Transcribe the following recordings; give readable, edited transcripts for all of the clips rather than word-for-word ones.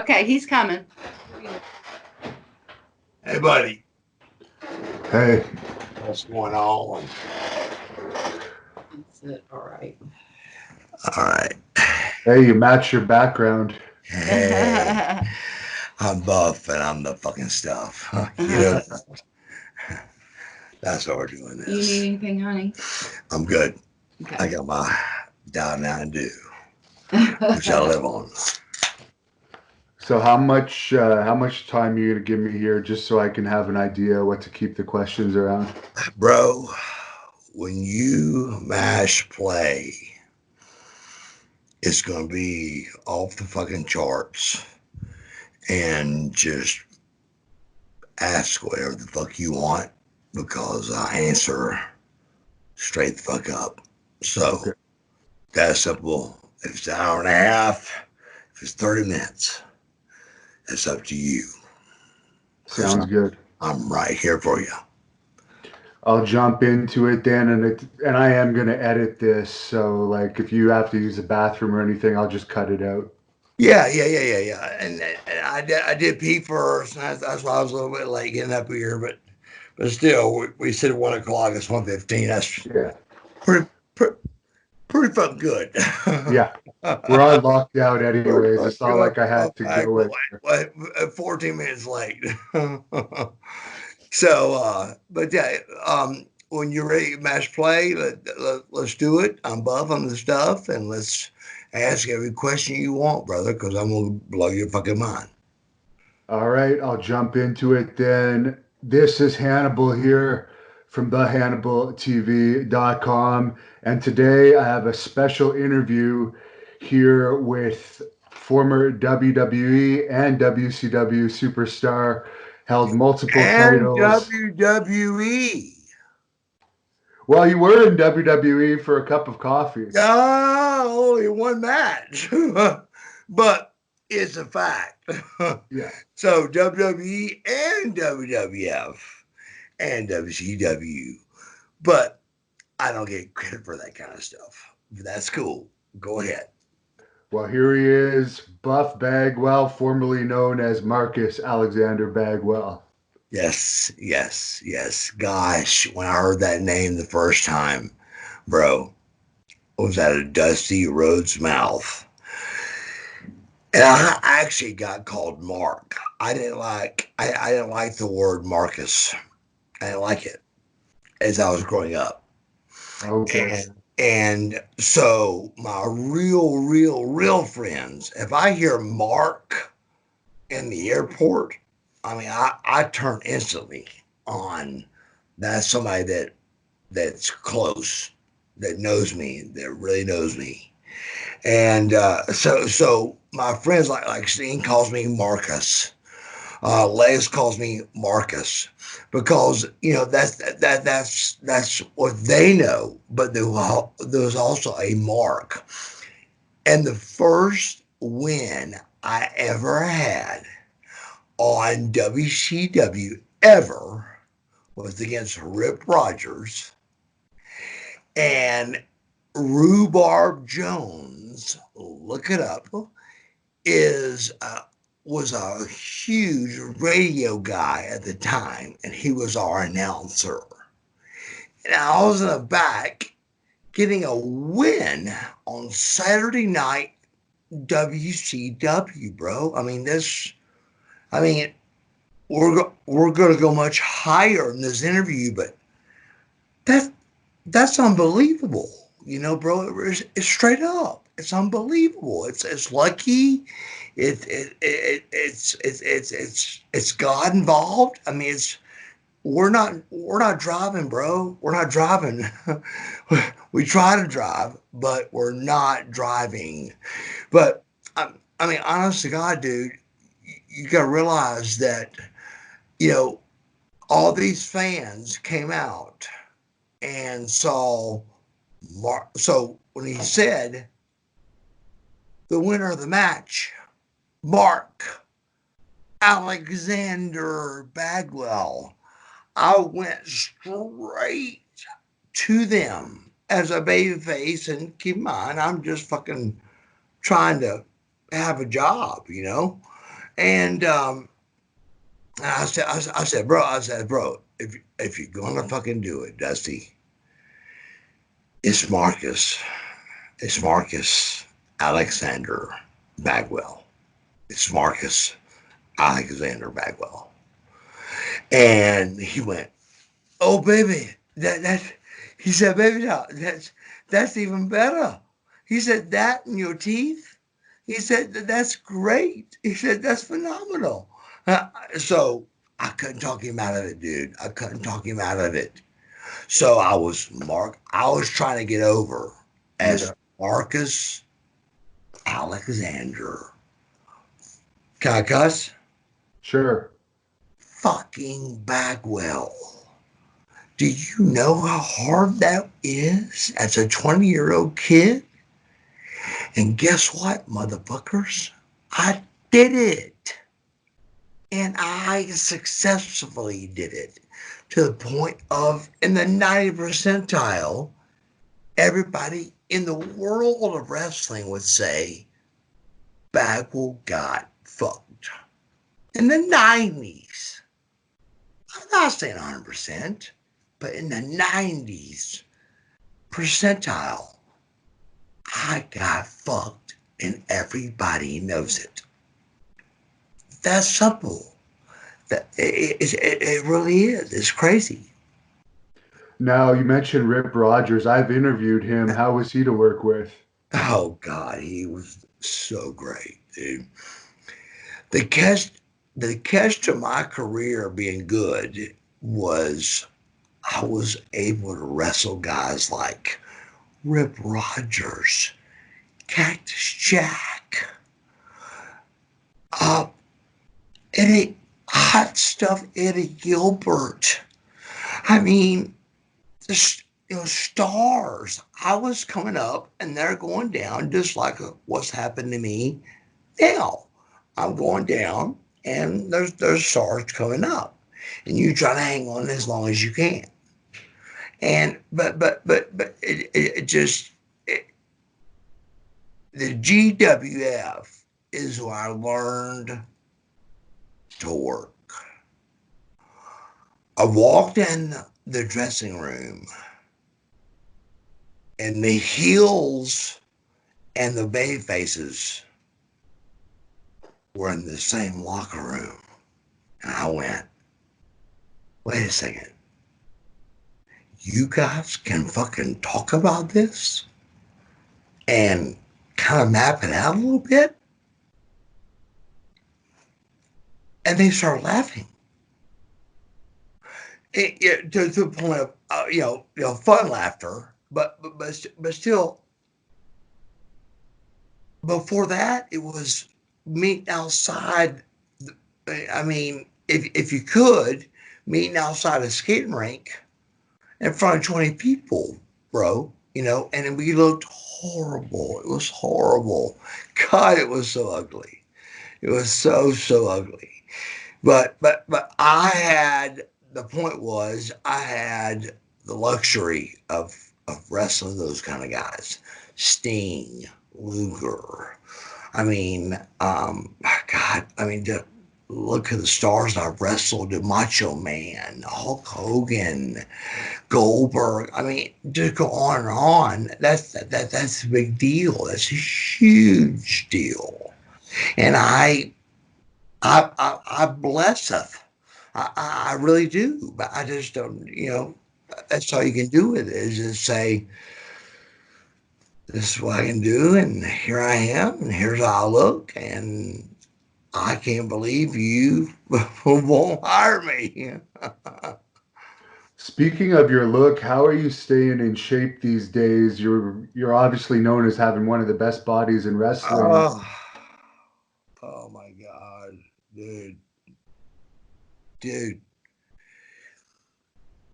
Okay, he's coming. Hey, buddy. Hey. What's going on? That's it. All right. All right. Hey, you match your background. Hey, I'm buff and I'm the fucking stuff. You know, that's why we're doing You need this. anything, honey? I'm good. Okay. I got my Down Mountain Dew, which I live on. So how much time are you gonna give me here, just so I can have an idea what to keep the questions around? Bro, when you mash play, it's going to be off the fucking charts and just ask whatever the fuck you want because I answer straight the fuck up. So Okay. that's simple. If it's an hour and a half, if it's 30 minutes, it's up to you. Sounds good. I'm right here for you. I'll jump into it then, and I am gonna edit this. So like, if you have to use the bathroom or anything, I'll just cut it out. Yeah. And I did pee first. And that's why I was a little bit late getting up here. But still, we said 1 o'clock. It's 1:15. That's Yeah. pretty, pretty, pretty fucking good. Yeah. We're all locked out Pretty anyways. fucking It's not like I had to good. go in. What, 14 minutes late. So, but yeah, when you're ready to mash play, let's do it. I'm buffing the stuff and let's ask every question you want, brother, because I'm going to blow your fucking mind. All right, I'll jump into it then. This is Hannibal here from thehannibaltv.com. And today I have a special interview here with former WWE and WCW superstar, held multiple And titles. WWE. Well, you were in WWE for a cup of coffee. Only one match. But it's a fact. Yeah. So WWE and WWF and WCW. But I don't get credit for that kind of stuff. But that's cool. Go ahead. Well, here he is, Buff Bagwell, formerly known as Marcus Alexander Bagwell. Yes. Gosh, when I heard that name the first time, bro, was out of Dusty Rhodes' mouth. And I actually got called Mark. I didn't like the word Marcus. I didn't like it as I was growing up. Okay. And so my real friends, if I hear Mark in the airport, I mean I turn instantly on. That's somebody that's close, that knows me, that really knows me. And so my friends like Steen calls me Marcus. Les calls me Marcus because that's what they know. But there was also a Mark, and the first win I ever had on WCW ever was against Rip Rogers and Rhubarb Jones. Look it up. Is was a huge radio guy at the time, and he was our announcer. And I was in the back getting a win on Saturday night WCW, bro. I mean, we're going to go much higher in this interview, but that that's unbelievable. Bro, it's straight up. It's unbelievable. It's lucky. It's God involved. I mean, we're not driving, bro. We're not driving. We try to drive, but we're not driving. But I mean, honest to God, dude, you got to realize that you know all these fans came out and saw Mark. So when he said the winner of the match, Mark Alexander Bagwell, I went straight to them as a baby face. And keep in mind, I'm just fucking trying to have a job. And I said, bro, if you're gonna fucking do it, Dusty, it's Marcus. It's Marcus Alexander Bagwell. It's Marcus Alexander Bagwell. And he went, oh baby, that he said, baby, no, that's even better. He said that in your teeth. He said that's great. He said that's phenomenal. So I couldn't talk him out of it, dude. I couldn't talk him out of it. So I was trying to get over as Yeah. Marcus Alexander. Can I cuss? Sure. Fucking Bagwell. Do you know how hard that is as a 20-year-old kid? And guess what, motherfuckers? I did it. And I successfully did it to the point of, in the 90 percentile, everybody in the world of wrestling would say Bagwell got fucked. In the 90s, I'm not saying 100%, but in the 90s percentile, I got fucked and everybody knows it. That's simple. It really is. It's crazy. Now, you mentioned Rip Rogers. I've interviewed him. How was he to work with? Oh God, he was so great, dude. The catch, the catch to my career being good was I was able to wrestle guys like Rip Rogers, Cactus Jack, uh, Eddie, hot stuff Eddie Gilbert. I mean, just stars. I was coming up and they're going down just like what's happened to me now. I'm going down and there's stars coming up. And you try to hang on as long as you can. And but it just it, the GWF is where I learned to work. I walked in the dressing room and the heels and the bay faces were in the same locker room. And I went, wait a second. You guys can fucking talk about this and kind of map it out a little bit? And they started laughing. To the point of, fun laughter, but still, before that, it was meeting outside. I mean, if you could, meeting outside a skating rink in front of 20 people, bro, and we looked horrible. It was horrible. God, it was so ugly. It was so ugly. But the point was I had the luxury of wrestling those kind of guys. Sting, Luger. I mean, God, I mean, look at the stars I've wrestled: Macho Man, Hulk Hogan, Goldberg. I mean, just go on and on. That's a big deal. That's a huge deal. And I blesseth. I really do, but I just don't. That's all you can do with it is just say, "This is what I can do, and here I am, and here's how I look, and I can't believe you won't hire me." Speaking of your look, how are you staying in shape these days? You're obviously known as having one of the best bodies in wrestling. Oh, oh my God, dude, dude!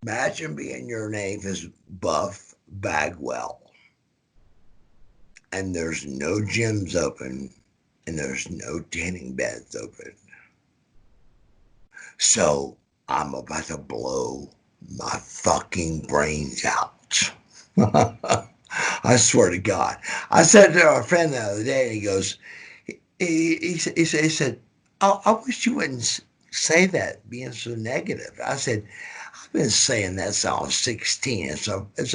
Imagine being your name is Buff Bagwell, and there's no gyms open, and there's no tanning beds open. So I'm about to blow my fucking brains out. I swear to God. I said to our friend the other day, and he goes, he said, I wish you wouldn't say that, being so negative. I said, I've been saying that since I was 16. It's a it's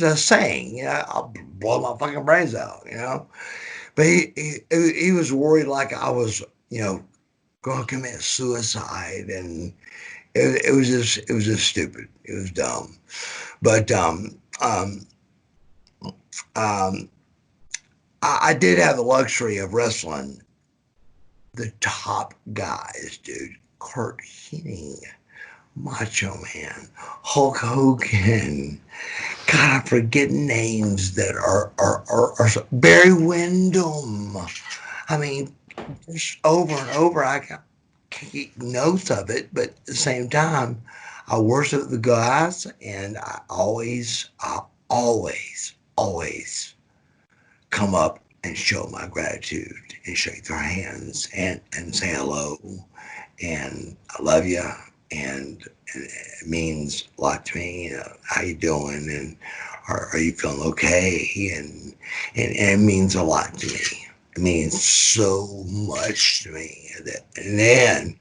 a saying. I'll blow my fucking brains out. But he was worried like I was going to commit suicide, and it was just stupid. It was dumb. But um, I did have the luxury of wrestling the top guys, dude. Kurt Hennig, Macho Man, Hulk Hogan. God, I forget names that are Barry Windham. I mean, just over and over, I can keep notes of it, but at the same time, I worship the guys, and I always come up and show my gratitude and shake their hands and say hello and I love you and it means a lot to me. How you doing and are you feeling okay? And it means a lot to me. It means so much to me. And then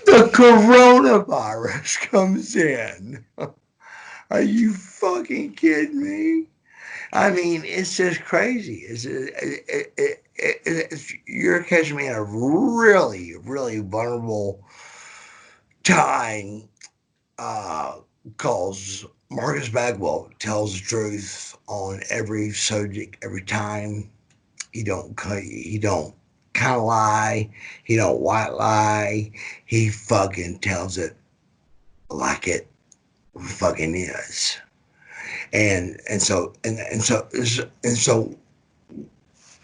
the coronavirus comes in. Are you fucking kidding me? I mean, it's just crazy. You're catching me in a really, really vulnerable time because Marcus Bagwell tells the truth on every subject, every time. He don't kind of lie. He don't white lie. He fucking tells it like it fucking is. And so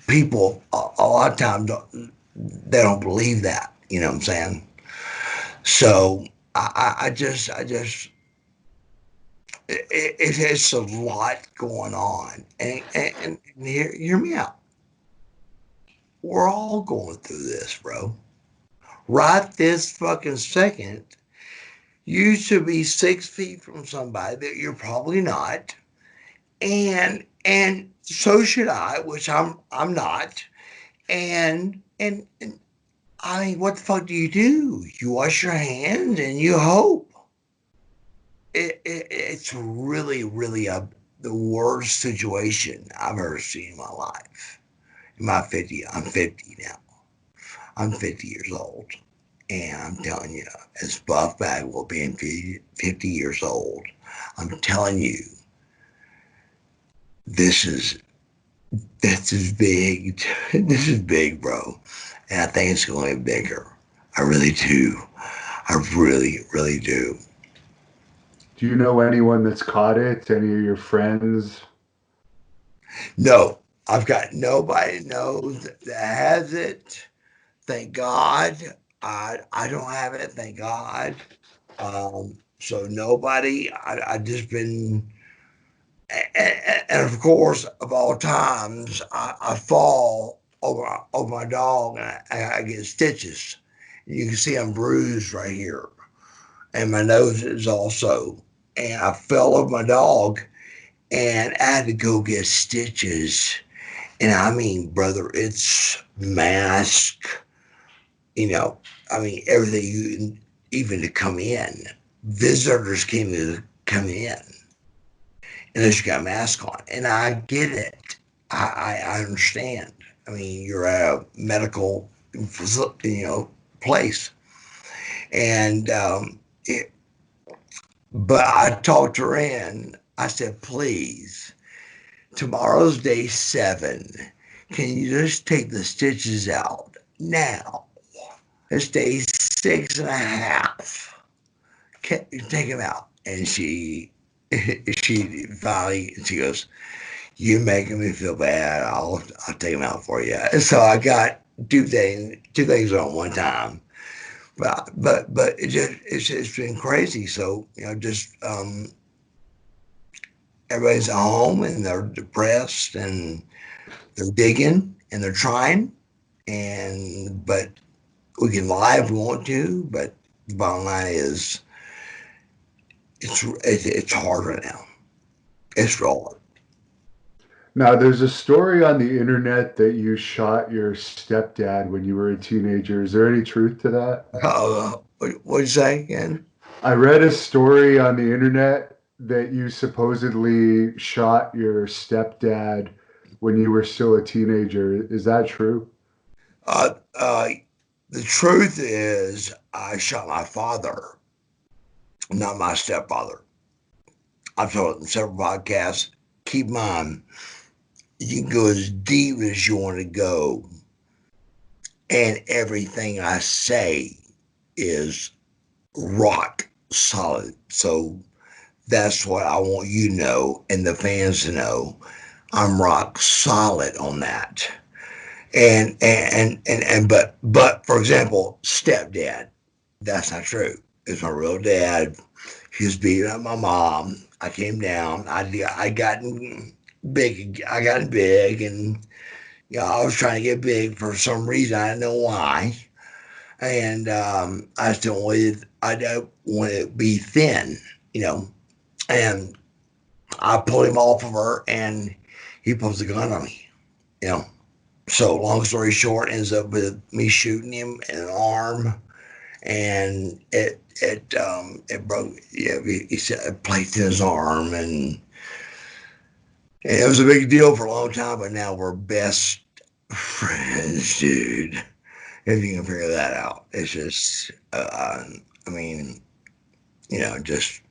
people a lot of times they don't believe that. You know what I'm saying? So I just it has a lot going on, and hear me out. We're all going through this, bro. Right this fucking second, you should be 6 feet from somebody that you're probably not, and so should I, which I'm not. And I mean, what the fuck do? You wash your hands and you hope. It's really, really the worst situation I've ever seen in my life. I'm 50 now. I'm 50 years old. And I'm telling you, as Buff Bagwell being 50 years old, I'm telling you, this is this is big. This is big, bro. And I think it's going to be bigger. I really do. I really, really do. Do you know anyone that's caught it? Any of your friends? No, I've got nobody knows that has it. Thank God. I don't have it. Thank God. So nobody. I just been, and of course, of all times, I fall over my dog and I get stitches. You can see I'm bruised right here, and my nose is also. And I fell over my dog, and I had to go get stitches. And I mean, brother, it's mask, I mean, everything even to come in. Visitors come in unless you got a mask on. And I get it. I understand. I mean, you're at a medical, place. And, but I talked her in. I said, please, tomorrow's day 7. Can you just take the stitches out now? It's day 6.5. Take him out. And she goes, you're making me feel bad. I'll take him out for you. And so I got two things on one time. But it's been crazy. So just everybody's at home and they're depressed and they're digging and they're trying. And but we can lie if we want to. But the bottom line is it's hard right now. It's real hard. Now, there's a story on the internet that you shot your stepdad when you were a teenager. Is there any truth to that? What'd you say again? I read a story on the internet that you supposedly shot your stepdad when you were still a teenager. Is that true? Uh, uh, the truth is, I shot my father, not my stepfather. I've told it in several podcasts. Keep in mind, you can go as deep as you want to go, and everything I say is rock solid. So that's what I want you to know and the fans to know. I'm rock solid on that. But for example, stepdad, that's not true. It's my real dad. He was beating up my mom. I came down. I gotten big. I got big, and I was trying to get big for some reason. I didn't know why. And I still wanted. I don't want to be thin, you know. And I pulled him off of her, and he pulls a gun on me, you know. So long story short, ends up with me shooting him in an arm, and it broke. Yeah, he said it placed in his arm, and it was a big deal for a long time. But now we're best friends, dude. If you can figure that out, it's just. I mean, just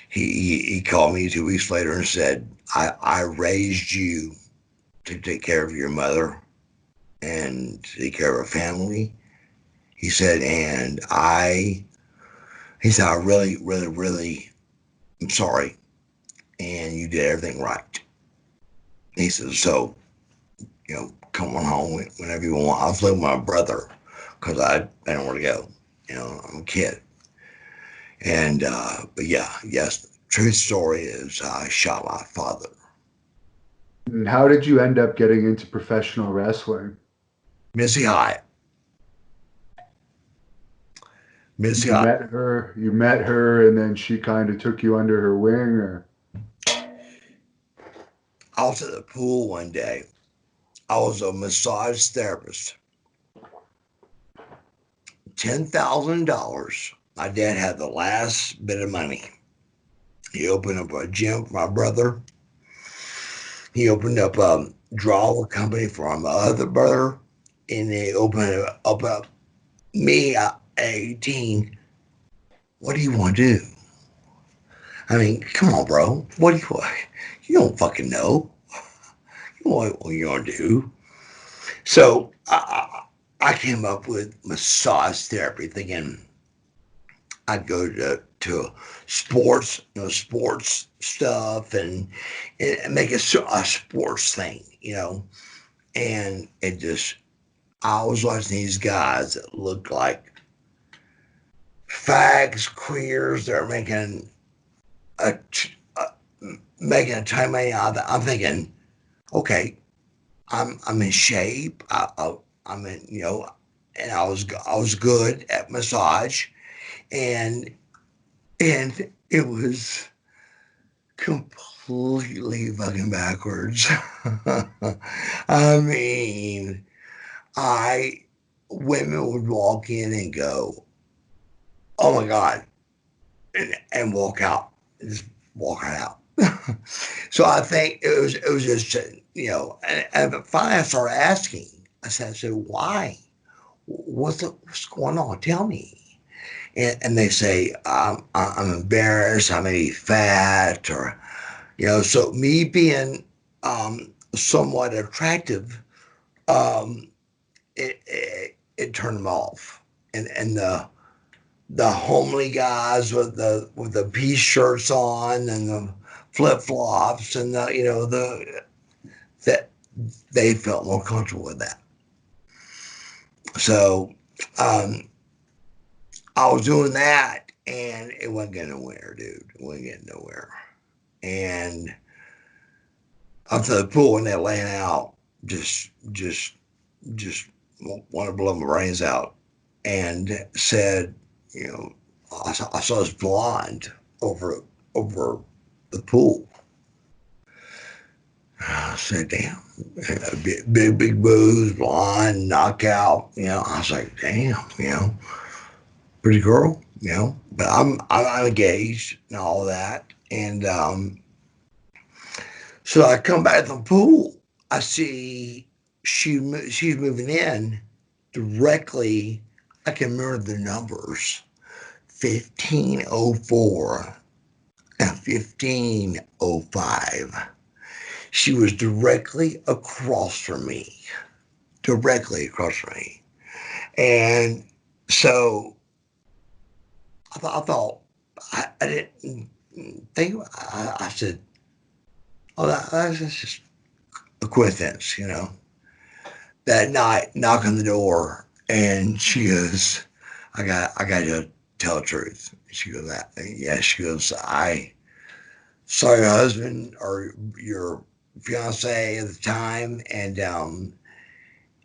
he called me 2 weeks later and said, I raised you to take care of your mother and take care of her family. He said, and he said, I really, really, really am sorry. And you did everything right. He said, so, come on home whenever you want. I was living with my brother because I didn't want to go. I'm a kid. But yeah, yes, true story is I shot my father. And how did you end up getting into professional wrestling? Missy Hyatt. Missy Hyatt. You met her, and then she kind of took you under her wing, or I was at the pool one day. I was a massage therapist. $10,000. My dad had the last bit of money. He opened up a gym for my brother. He opened up a drawer company for my other brother. And they opened up me at 18. What do you want to do? I mean, come on, bro. What do you want? You don't fucking know. You know what you want to do. So I came up with massage therapy thinking I'd go to sports, sports stuff, and make a sports thing, And it just, I was watching these guys that looked like fags, queers. They're a, a making a ton of money out of it. I'm thinking, okay, I'm in shape. I'm in, and I was good at massage, and it was completely fucking backwards. I mean, I women would walk in and go, "Oh my god," and walk out, and just walk right out. So I think it was just and finally I started asking. I said, "Why? What's going on? Tell me." And they say, I'm embarrassed. I may be fat, or so me being somewhat attractive, um, it turned them off, and the homely guys with the pea shirts on and the flip flops and the that they felt more comfortable with that. So um, I was doing that, and it wasn't getting nowhere, dude. It wasn't getting nowhere, and up to the pool and they're laying out, just want to blow my brains out, and said, you know, I saw this blonde over the pool, I said, damn, big booze, blonde, knockout. I was like, damn, pretty girl, But I'm engaged and all that, and so I come back to the pool. I see she's moving in directly. I can remember the numbers: 1504 and 1505. She was directly across from me, directly across from me, and so I didn't think. I said, "Oh, that's just a coincidence," That night, knock on the door, and she goes, "I got to tell the truth." She goes, "Yeah." She goes, "I saw your husband or your fiance at the time, and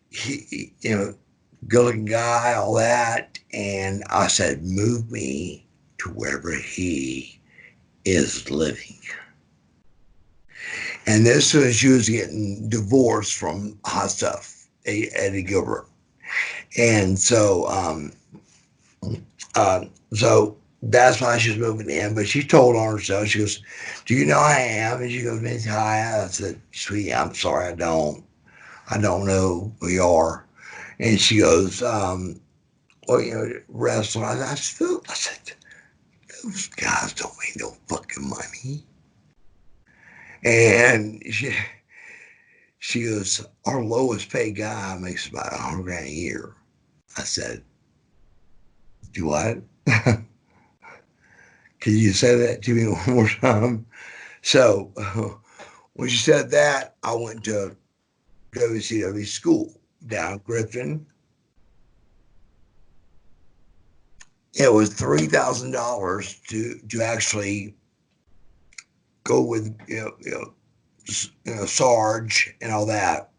he, good looking guy, all that." And I said, "Move me to wherever he is living." And this was she was getting divorced from Hot Stuff, Eddie Gilbert. And so that's why she's moving in. But she told on herself. She goes, "Do you know who I am?" And she goes, "Miss Hi." I said, "Sweetie, I'm sorry, I don't. I don't know who you are." And she goes, "Well, wrestling." I said, "Those guys don't make no fucking money." And she goes, "Our lowest paid guy makes about 100 grand a year." I said, "Do what?" Can you say that to me one more time? So when she said that, I went to WCW school down Griffin. It was $3,000 to actually go with Sarge and all that,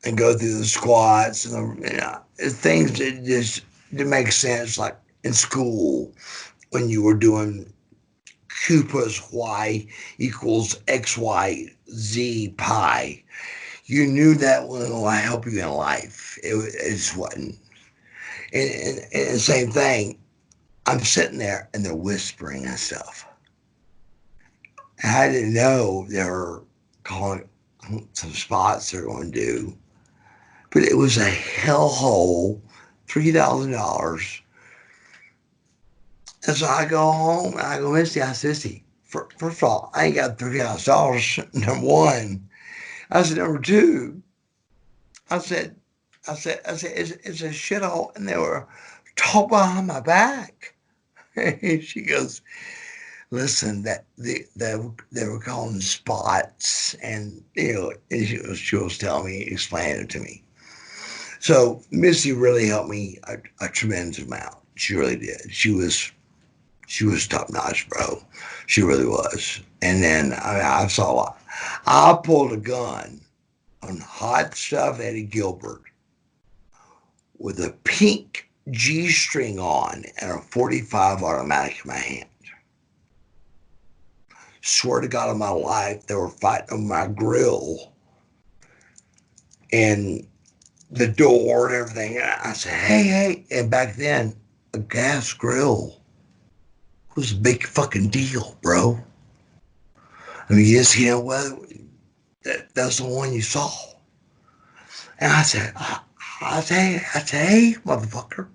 and go through the squats and things that just didn't make sense, like in school when you were doing Q plus Y equals XYZ pi. You knew that wasn't going to help you in life. It just wasn't. And the same thing, I'm sitting there and they're whispering and stuff. And I didn't know they were calling some spots they're going to do, but it was a hellhole, $3,000. And so I go home and I go, "Misty," I said, "Misty, first of all, I ain't got $3,000. Number one." I said, "Number two," I said, it's a shithole, and they were talking behind my back. And she goes, "Listen, that they were calling spots, and and she was telling me, explaining it to me." So Missy really helped me a tremendous amount. She really did. She was top notch, bro. She really was. And then I saw I pulled a gun on Hot Stuff Eddie Gilbert with a pink G string on and a 45 automatic in my hand. Swear to God on my life, they were fighting on my grill and the door and everything. And I said, "Hey, hey." And back then, a gas grill was a big fucking deal, bro. I mean, yes, well, that's the one you saw. And I said, "Hey, motherfucker,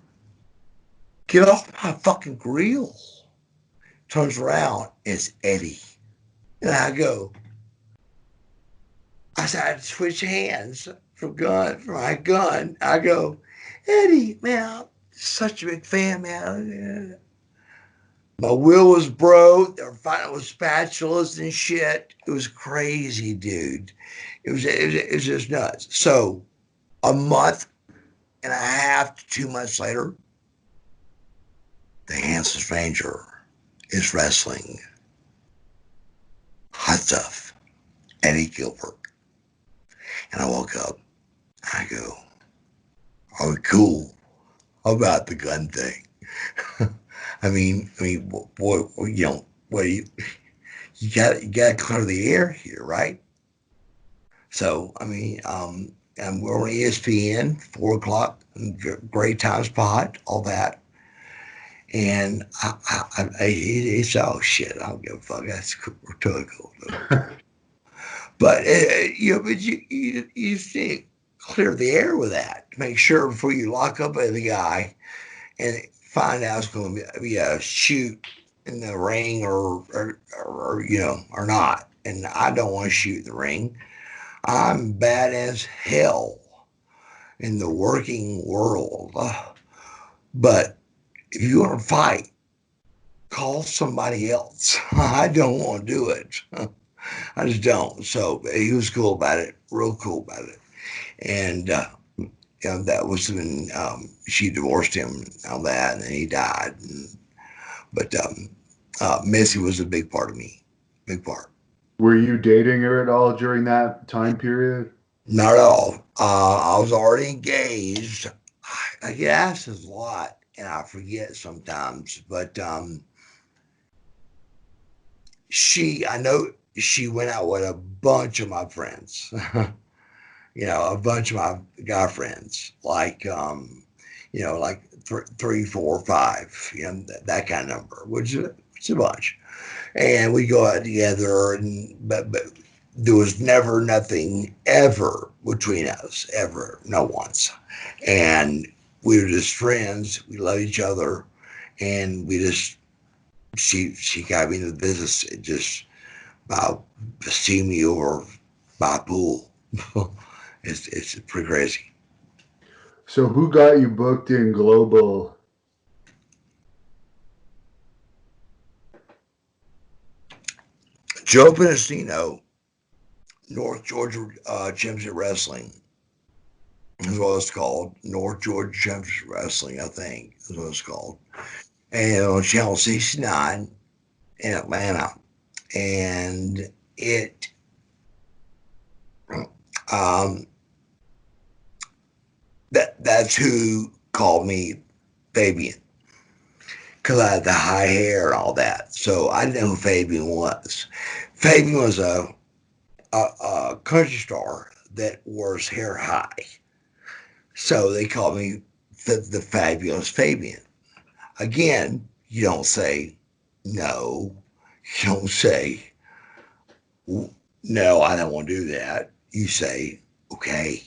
get off my fucking grill." Turns around, it's Eddie. And I go, I said, I had to switch hands from my gun. I go, "Eddie, man, I'm such a big fan, man." My wheel was broke. They were fighting with spatulas and shit. It was crazy, dude. It was just nuts. So a month and a half to 2 months later, the handsome stranger is wrestling Hot Stuff, Eddie Gilbert. And I woke up. I go, "Are we cool? How about the gun thing?" boy, what do you got? You got to clear the air here, right? So, I mean, and we're on ESPN, 4 o'clock, great time spot, all that. And he said, "Oh shit, I don't give a fuck. That's cool. Totally cool." But you see, clear the air with that to make sure before you lock up the guy and find out it's going to be a shoot in the ring or not. And I don't want to shoot in the ring. I'm bad as hell in the working world. But if you want to fight, call somebody else. I don't want to do it. I just don't. So he was cool about it, real cool about it. And that was when she divorced him on that, and then he died. But Missy was a big part of me, big part. Were you dating her at all during that time period? Not at all. I was already engaged. I get asked this a lot, and I forget sometimes. But I know she went out with a bunch of my friends. A bunch of my guy friends, like three, four, five, that kind of number, which is it's a bunch. And we go out together, and but there was never nothing ever between us, ever, no once. And we were just friends. We love each other, and we just she got me into the business. It just about see me over by a pool. It's pretty crazy. So who got you booked in Global? Joe Penasino, North Georgia Championship Wrestling is what it's called. North Georgia Championship Wrestling, I think, is what it's called. And on Channel 69 in Atlanta. And it, um, that's who called me Fabian because I had the high hair and all that. So I didn't know who Fabian was. Fabian was a country star that wore his hair high. So they called me the fabulous Fabian. Again, you don't say no. You don't say no. I don't want to do that. You say okay,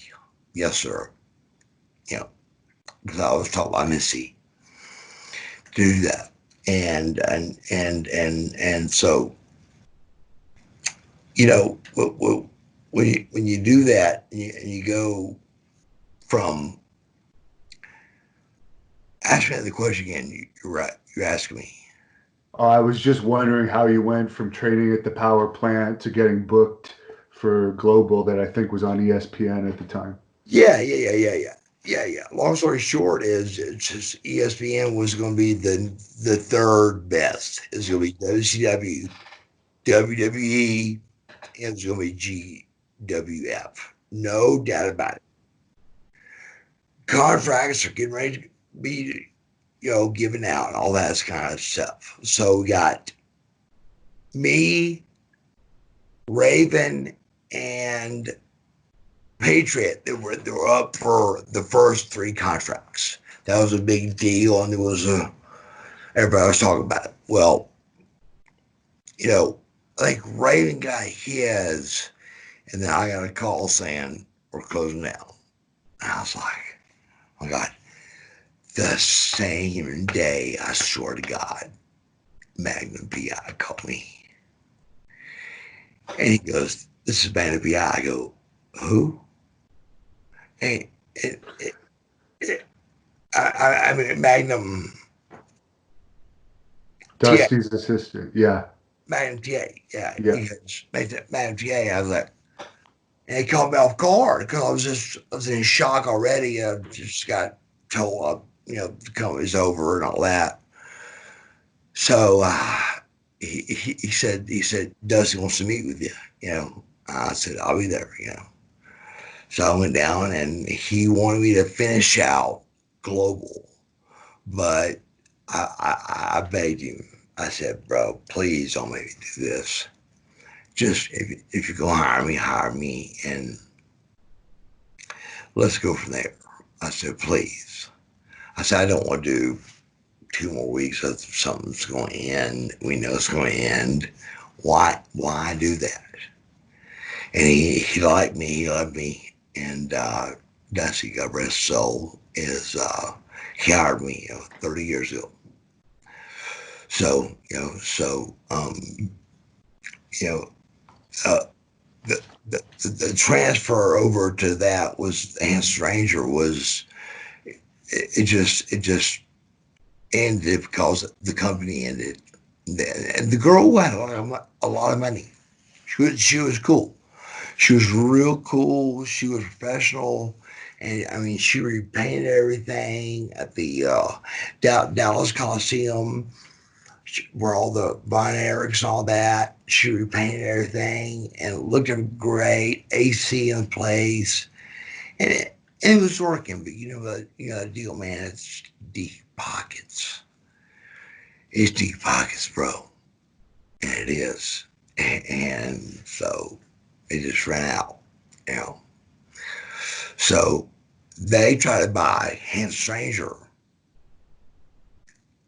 yes sir. You know, because I was taught by Missy to do that, and so when you do that and you go from ask me the question again. You're right. You're asking me. I was just wondering how you went from training at the power plant to getting booked for Global that I think was on ESPN at the time. Yeah, yeah, yeah, yeah, yeah. Yeah, yeah. Long story short is it's just ESPN was going to be the third best. It's going to be WCW, WWE, and it's going to be GWF. No doubt about it. Contracts are getting ready to be, given out and all that kind of stuff. So we got me, Raven, and Patriot. They were up for the first three contracts. That was a big deal, and everybody was talking about it. Well, I think Raven got his, and then I got a call saying we're closing down. And I was like, oh my God, the same day, I swear to God, Magnum PI called me. And he goes, this is Magnum PI. I go, who? Hey, I mean, TA, Dusty's assistant. Yeah. Magnum TA. Yeah, Yeah. he goes, Magnum TA. I was like, and he caught me off guard because I was in shock already. I just got told, the company's over and all that. So he said Dusty wants to meet with you. I said I'll be there. So I went down and he wanted me to finish out Global, but I begged him. I said, bro, please don't make me do this. Just if you're going to hire me, and let's go from there. I said, please. I said, I don't want to do 2 more weeks. Something's going to end. We know it's going to end. Why do that? And he liked me. He loved me. And Dusty, God rest his soul, he hired me 30 years ago. So you know, uh, the, the transfer over to that was Hand Stranger was it just ended because the company ended. And the girl had a lot of money. She was cool. She was real cool. She was professional. And I mean, she repainted everything at the Dallas Coliseum, where all the Von Erichs and all that. She repainted everything and it looked great. AC in place, and it was working. But the deal, man. It's deep pockets. It's deep pockets, bro, and it is. And so it just ran out, you know. So they tried to buy Hand Stranger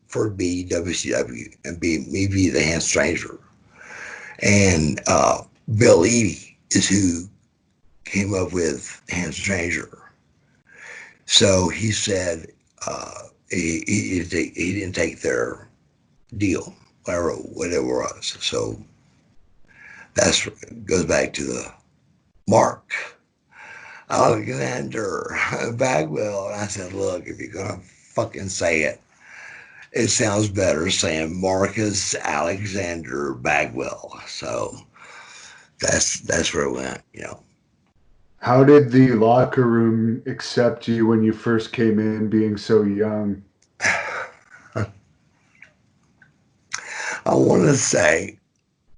for B WCW and be the Hand Stranger. And Bill Eadie is who came up with Hand Stranger. So he said he didn't take their deal, whatever it was. So that's goes back to the Mark Alexander Bagwell. And I said, look, if you're gonna fucking say it, it sounds better saying Marcus Alexander Bagwell. So that's where it went. How did the locker room accept you when you first came in, being so young? I want to say,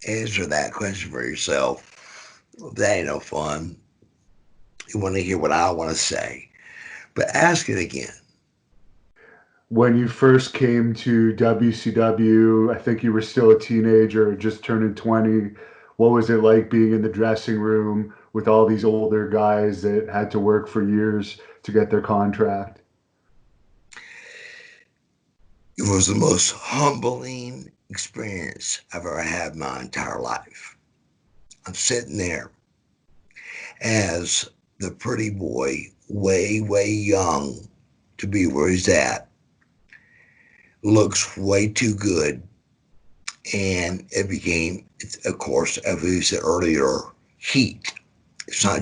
answer that question for yourself. That ain't no fun. You want to hear what I want to say, but ask it again. When you first came to WCW, I think you were still a teenager, just turning 20. What was it like being in the dressing room with all these older guys that had to work for years to get their contract? It was the most humbling experience I've ever had in my entire life. I'm sitting there as the pretty boy, way, way young to be where he's at, looks way too good. And it became, of course, as we said earlier, heat. It's not,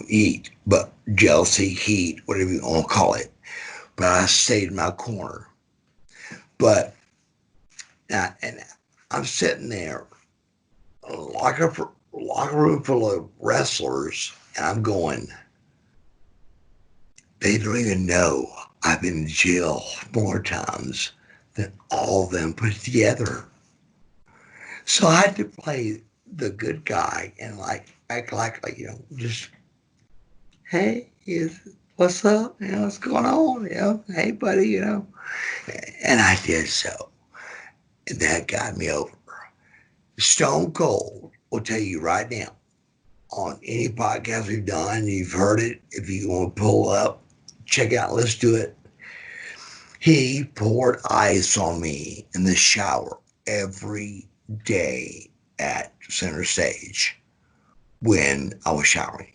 heat, but jealousy, heat, whatever you want to call it. But I stayed in my corner. But, and I'm sitting there, locker room full of wrestlers, and I'm going, they don't even know I've been in jail more times than all of them put together. So I had to play the good guy and act like just hey, what's up? What's going on? Hey buddy, And I did so. And that got me over. Stone Cold will tell you right now on any podcast we've done, you've heard it. If you want to pull up, check out, let's do it. He poured ice on me in the shower every day at center stage when I was showering.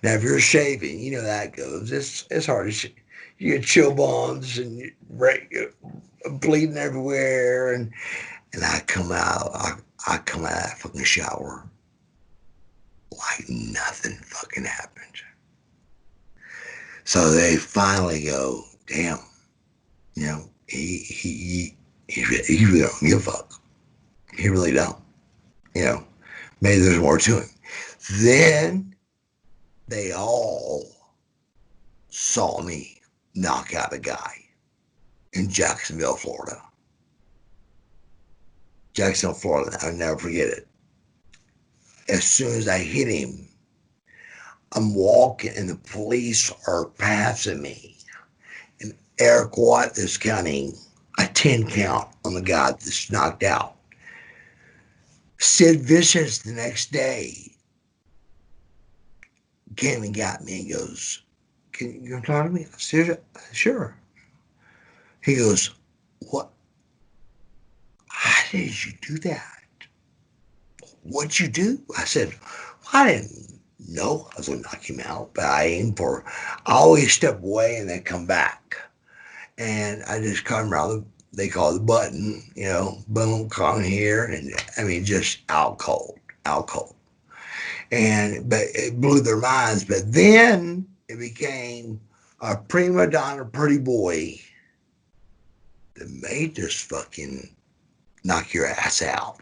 Now, if you're shaving, you know that goes. It's hard to you get chill bumps and you bleeding everywhere, and I come out of that fucking shower like nothing fucking happened. So they finally go, damn, he really don't give a fuck. He really don't. You know, maybe there's more to him. Then they all saw me knock out a guy in Jacksonville, Florida. Jacksonville, Florida. I'll never forget it. As soon as I hit him, I'm walking and the police are passing me. And Eric Watt is counting a 10 count on the guy that's knocked out. Sid Vicious the next day came and got me and goes, "Can you come talk to me?" I said, "Sure." He goes, "What? How did you do that? What'd you do?" I said, "Well, I didn't know I was going to knock him out, but I aimed for, I always step away and then come back. And I just come around they call it the button, boom, come here. And I mean, just out cold, out cold. But it blew their minds. But then it became a prima donna pretty boy that made this fucking knock your ass out.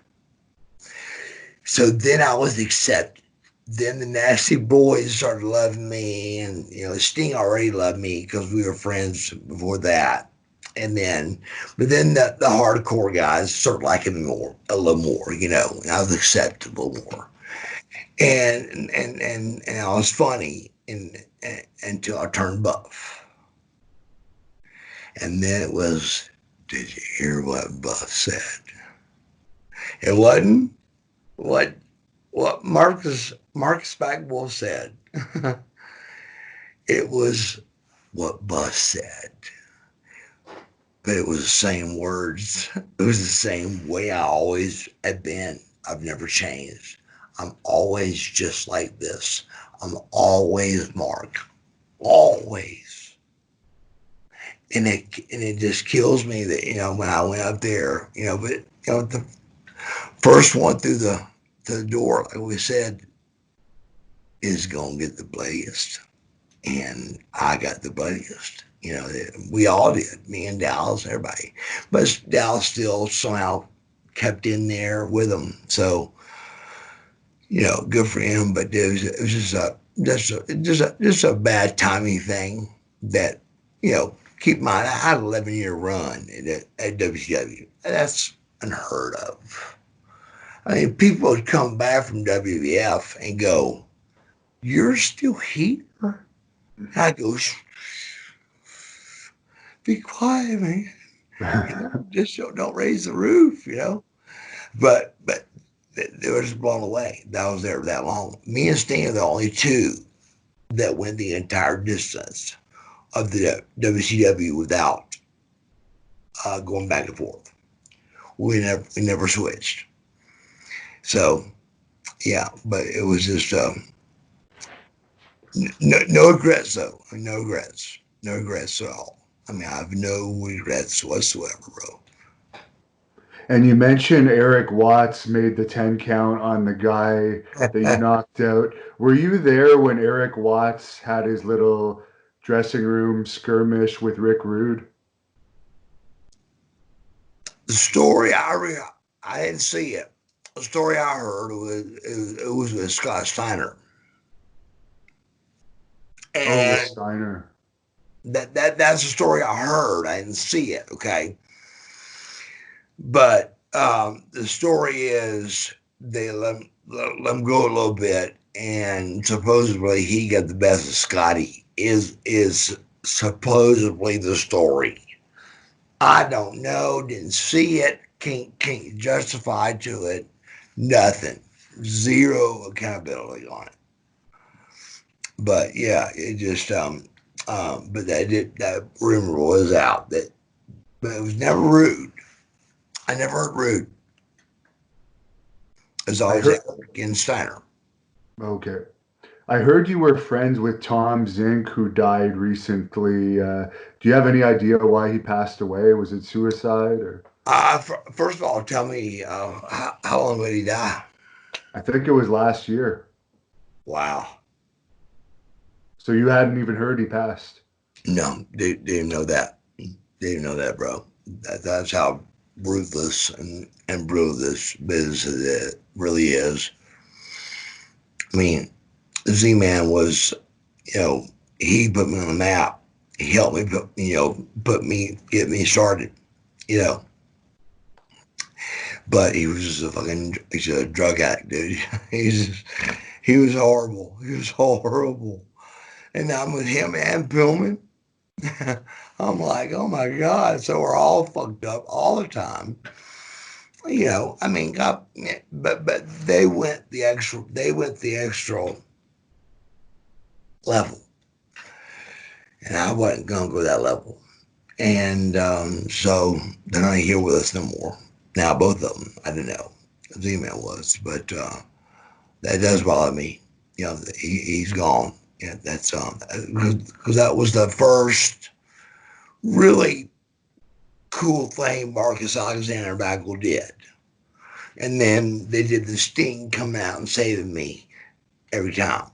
So then I was accepted. Then the nasty boys started loving me, and Sting already loved me because we were friends before that. And then, but then the hardcore guys started liking me more, a little more, and I was accepted a little more. And I was funny, until I turned buff. And then it was, did you hear what Buff said? It wasn't what Marcus Bagwell said. It was what Buff said, but it was the same words. It was the same way I always have been. I've never changed. I'm always just like this. I'm always Mark. Always. And it just kills me that when I went up there, but the first one through the door, like we said, is gonna get the bloodiest. And I got the bloodiest. We all did, me and Dallas, everybody. But Dallas still somehow kept in there with them. So, good for him. But it was just a bad timing thing that, keep in mind, I had an 11-year run at WCW. That's unheard of. I mean, people would come back from WWF and go, "You're still here?" I go, "Be quiet, man. Just don't raise the roof. But they were just blown away that I was there that long. Me and Sting are the only two that went the entire distance of the WCW without going back and forth. We never switched. So yeah, but it was just no regrets though. No regrets. No regrets at all. I mean, I have no regrets whatsoever, bro. And you mentioned Eric Watts made the 10 count on the guy that you knocked out. Were you there when Eric Watts had his little dressing room skirmish with Rick Rude? The story I didn't see it. The story I heard was with Scott Steiner, Oh, with and Steiner. that's the story I heard. I didn't see it. Okay, but the story is they let him go a little bit, and supposedly he got the best of Scotty. Is supposedly the story. I don't know. Didn't see it. Can't justify to it. Nothing. Zero accountability on it. But yeah, it just but that rumor was out that, but it was never rude. I never heard rude. It was I always heard, Eric and Steiner. okay. I heard you were friends with Tom Zink, who died recently. Do you have any idea why he passed away? Was it suicide or? First of all, tell me how long would he die? I think it was last year. Wow. So you hadn't even heard he passed. No, they didn't know that. They didn't know that, bro. That's how ruthless and brutal this business it really is. I mean, Z Man was, you know, he put me on the map. He helped me get me started, you know. But he was just he's a drug addict, dude. He was horrible. He was horrible. And I'm with him and Pillman. I'm like, oh my God. So we're all fucked up all the time. I mean, but they went the extra level, and I wasn't gonna go that level. And so they're not here with us no more. Now both of them, I don't know, the email was, but that does bother me. He's gone. Yeah, that's because that was the first really cool thing Marcus Alexander Bagwell did. And then they did the Sting coming out and saving me every time.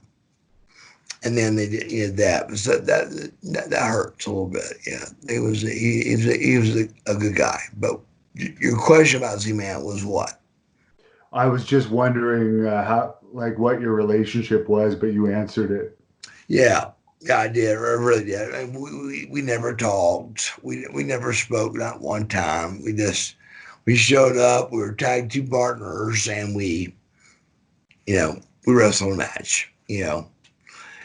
And then they did that. So that hurts a little bit. Yeah, he was a good guy. But your question about Z-Man was what? I was just wondering how, like, what your relationship was, but you answered it. Yeah, yeah, I did. I really did. And we never talked. We never spoke, not one time. We showed up. We were tag team partners, and we wrestled a match.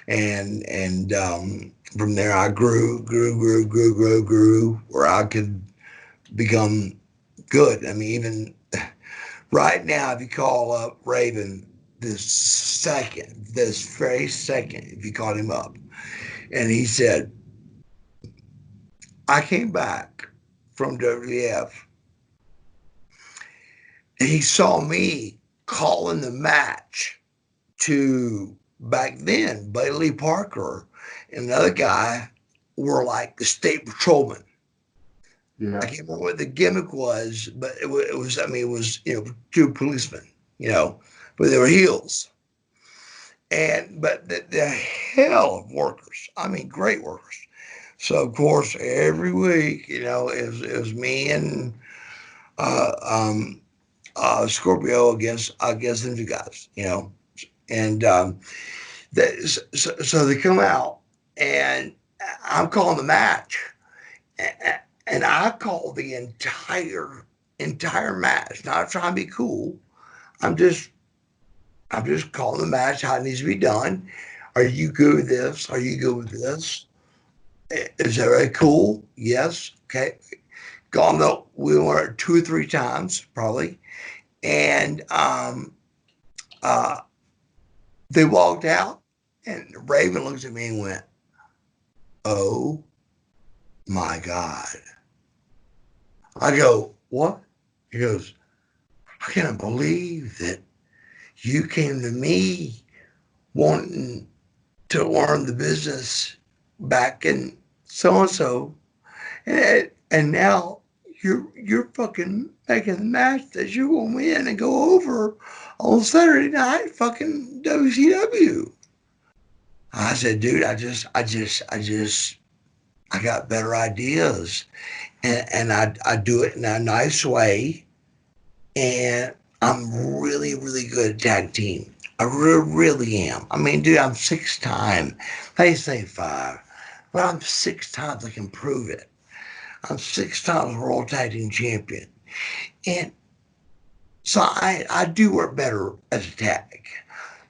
And from there I grew, where I could become good. I mean, even right now, if you call up Raven this very second, if you called him up, and he said, I came back from WWF, and he saw me calling the match to back then, Bailey Parker and another guy were like the state patrolman. I Yeah. can't remember what the gimmick was, but it was I mean, it was, two policemen, you know, but they were heels. But the hell of workers. I mean, great workers. So, of course, every week, it was me and uh, um, Scorpio against them two guys, and so they come out, and I'm calling the match, and I call the entire match, not trying to be cool. I'm just I'm just calling the match how it needs to be done. Are you good with this? Are you good with this? Is that very cool? Yes. Okay. Gone though we were two or three times probably, and uh, they walked out, and Raven looks at me and went, "Oh my God!" I go, "What?" He goes, "I can't believe that you came to me wanting to learn the business back in so and so, and now you're fucking making the match that you're gonna win and go over on Saturday night, fucking WCW." I said, "Dude, I got better ideas, and I do it in a nice way, and I'm really, really good at tag team. I really am. I mean, dude, I'm 6 time. They say 5, but I'm 6 times. I can prove it. I'm 6 times world tag team champion, and so I do work better as a tag.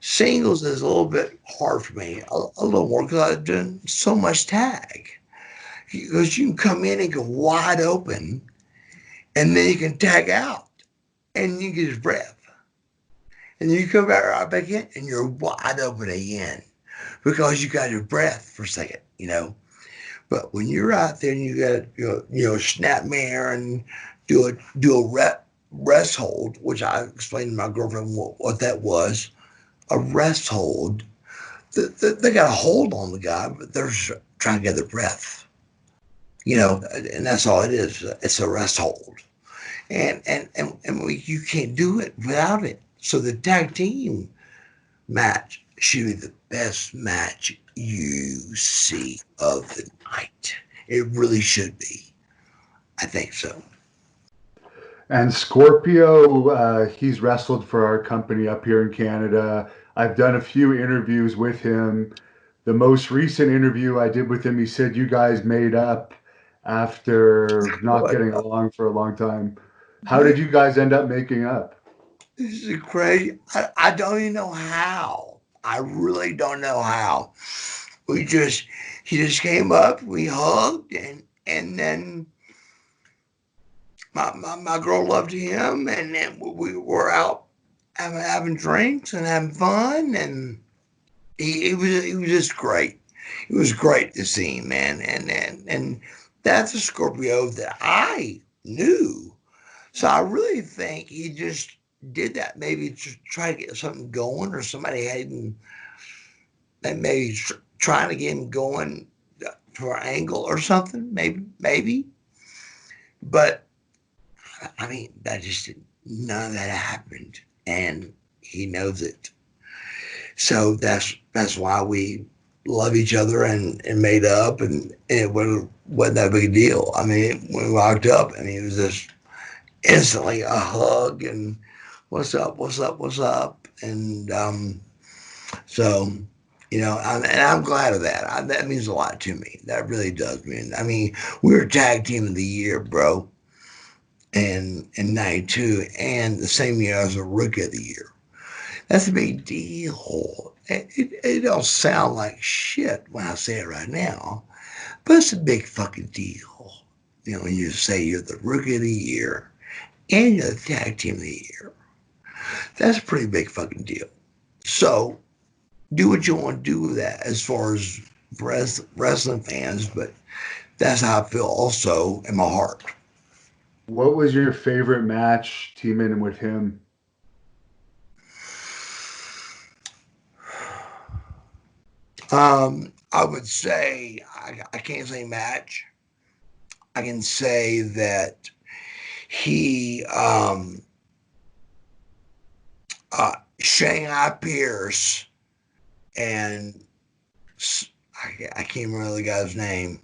Singles is a little bit hard for me, a little more because I've done so much tag. Because you can come in and go wide open, and then you can tag out, and you get his breath. And you come back right back in, and you're wide open again because you got your breath for a second. But when you're out there and you got snap mare and do a rest hold, which I explained to my girlfriend what that was, a rest hold. They got a hold on the guy, but they're trying to get their breath. And that's all it is. It's a rest hold, and you can't do it without it. So the tag team match should be the best match you see of the night. It really should be. I think so. And Scorpio, he's wrestled for our company up here in Canada. I've done a few interviews with him. The most recent interview I did with him, he said you guys made up after not But getting along for a long time. How dude, did you guys end up making up? this is crazy. I don't even know how. I really don't know how. We just He just came up, we hugged, and then my girl loved him, and then we were out having drinks and having fun, and he was just great. It was great to see him, man, and that's a Scorpio that I knew. So I really think he just did that maybe to try to get something going, or somebody had him maybe trying to get him going for an angle or something, maybe. But I mean, that just none of that happened, and he knows it. So that's why we love each other and made up, and wasn't that big a deal. I mean, when we walked up, I mean, it was just instantly a hug and what's up, what's up, what's up, and so. And I'm glad of that. That means a lot to me. That really does mean. I mean, we were tag team of the year, bro, and in '92, and the same year I was a rookie of the year. That's a big deal. It don't sound like shit when I say it right now, but it's a big fucking deal. When you say you're the rookie of the year and you're the tag team of the year, that's a pretty big fucking deal. So do what you want to do with that as far as wrestling fans, but that's how I feel also in my heart. What was your favorite match teaming with him? I would say I can't say match. I can say that he Shanghai Pierce and I can't remember the guy's name.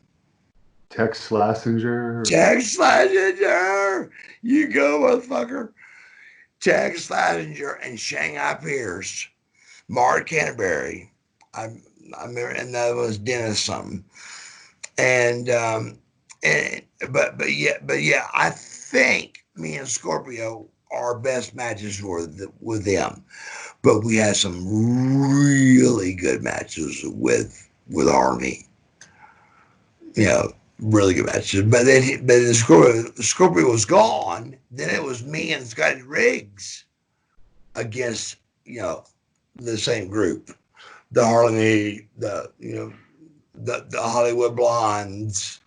Tex Slassinger? Tex Slazenger, you go, motherfucker. Tex Slazenger and Shanghai Pierce, Mark Canterbury. I, I remember, and that was Dennis something. And and but yeah, I think me and Scorpio our best matches were with them. But we had some really good matches with Army. You know, really good matches. But Scorpio was gone. Then it was me and Scotty Riggs against the same group, the Harlem, the Hollywood Blondes.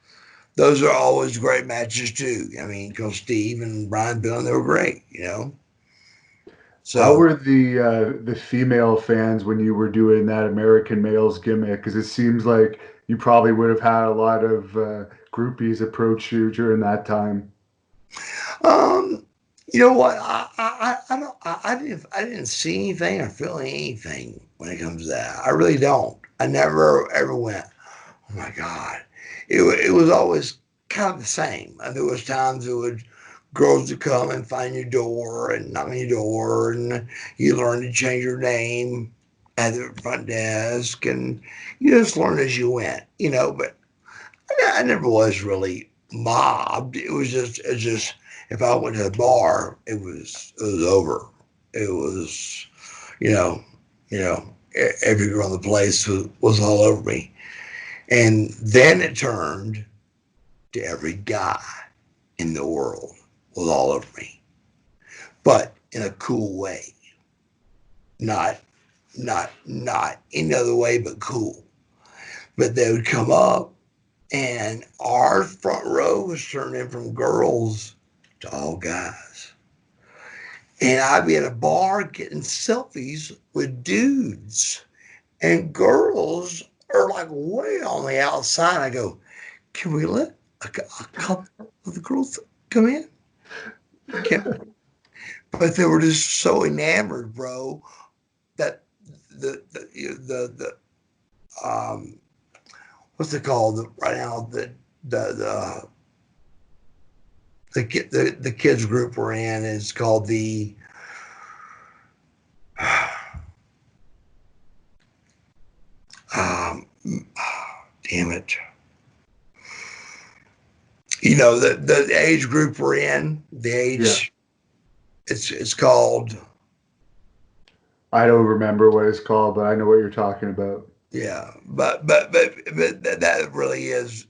Those are always great matches too. I mean, because Steve and Brian Bill, they were great. How So were the female fans when you were doing that American males gimmick? Because it seems like you probably would have had a lot of groupies approach you during that time. Um, you know what? I don't I didn't see anything or feel anything when it comes to that. I really don't. I never ever went. Oh my god! It was always kind of the same. There was times it would girls would come and find your door and knock on your door, and you learn to change your name at the front desk, and you just learn as you went. But I never was really mobbed. It's just if I went to the bar, it was over. It was you know you know every girl in the place was all over me, and then it turned to every guy in the world was all over me, but in a cool way, not not any other way, but cool. But they would come up, and our front row was turning from girls to all guys. And I'd be at a bar getting selfies with dudes, and girls are like way on the outside. I go, can we let a couple of the girls come in? Can, but they were just so enamored, bro, that the what's it called right now, the the kids group we're in is called the um, damn it. The age group we're in, the Yeah, age it's called. I don't remember what it's called, but I know what you're talking about. Yeah, but that really is.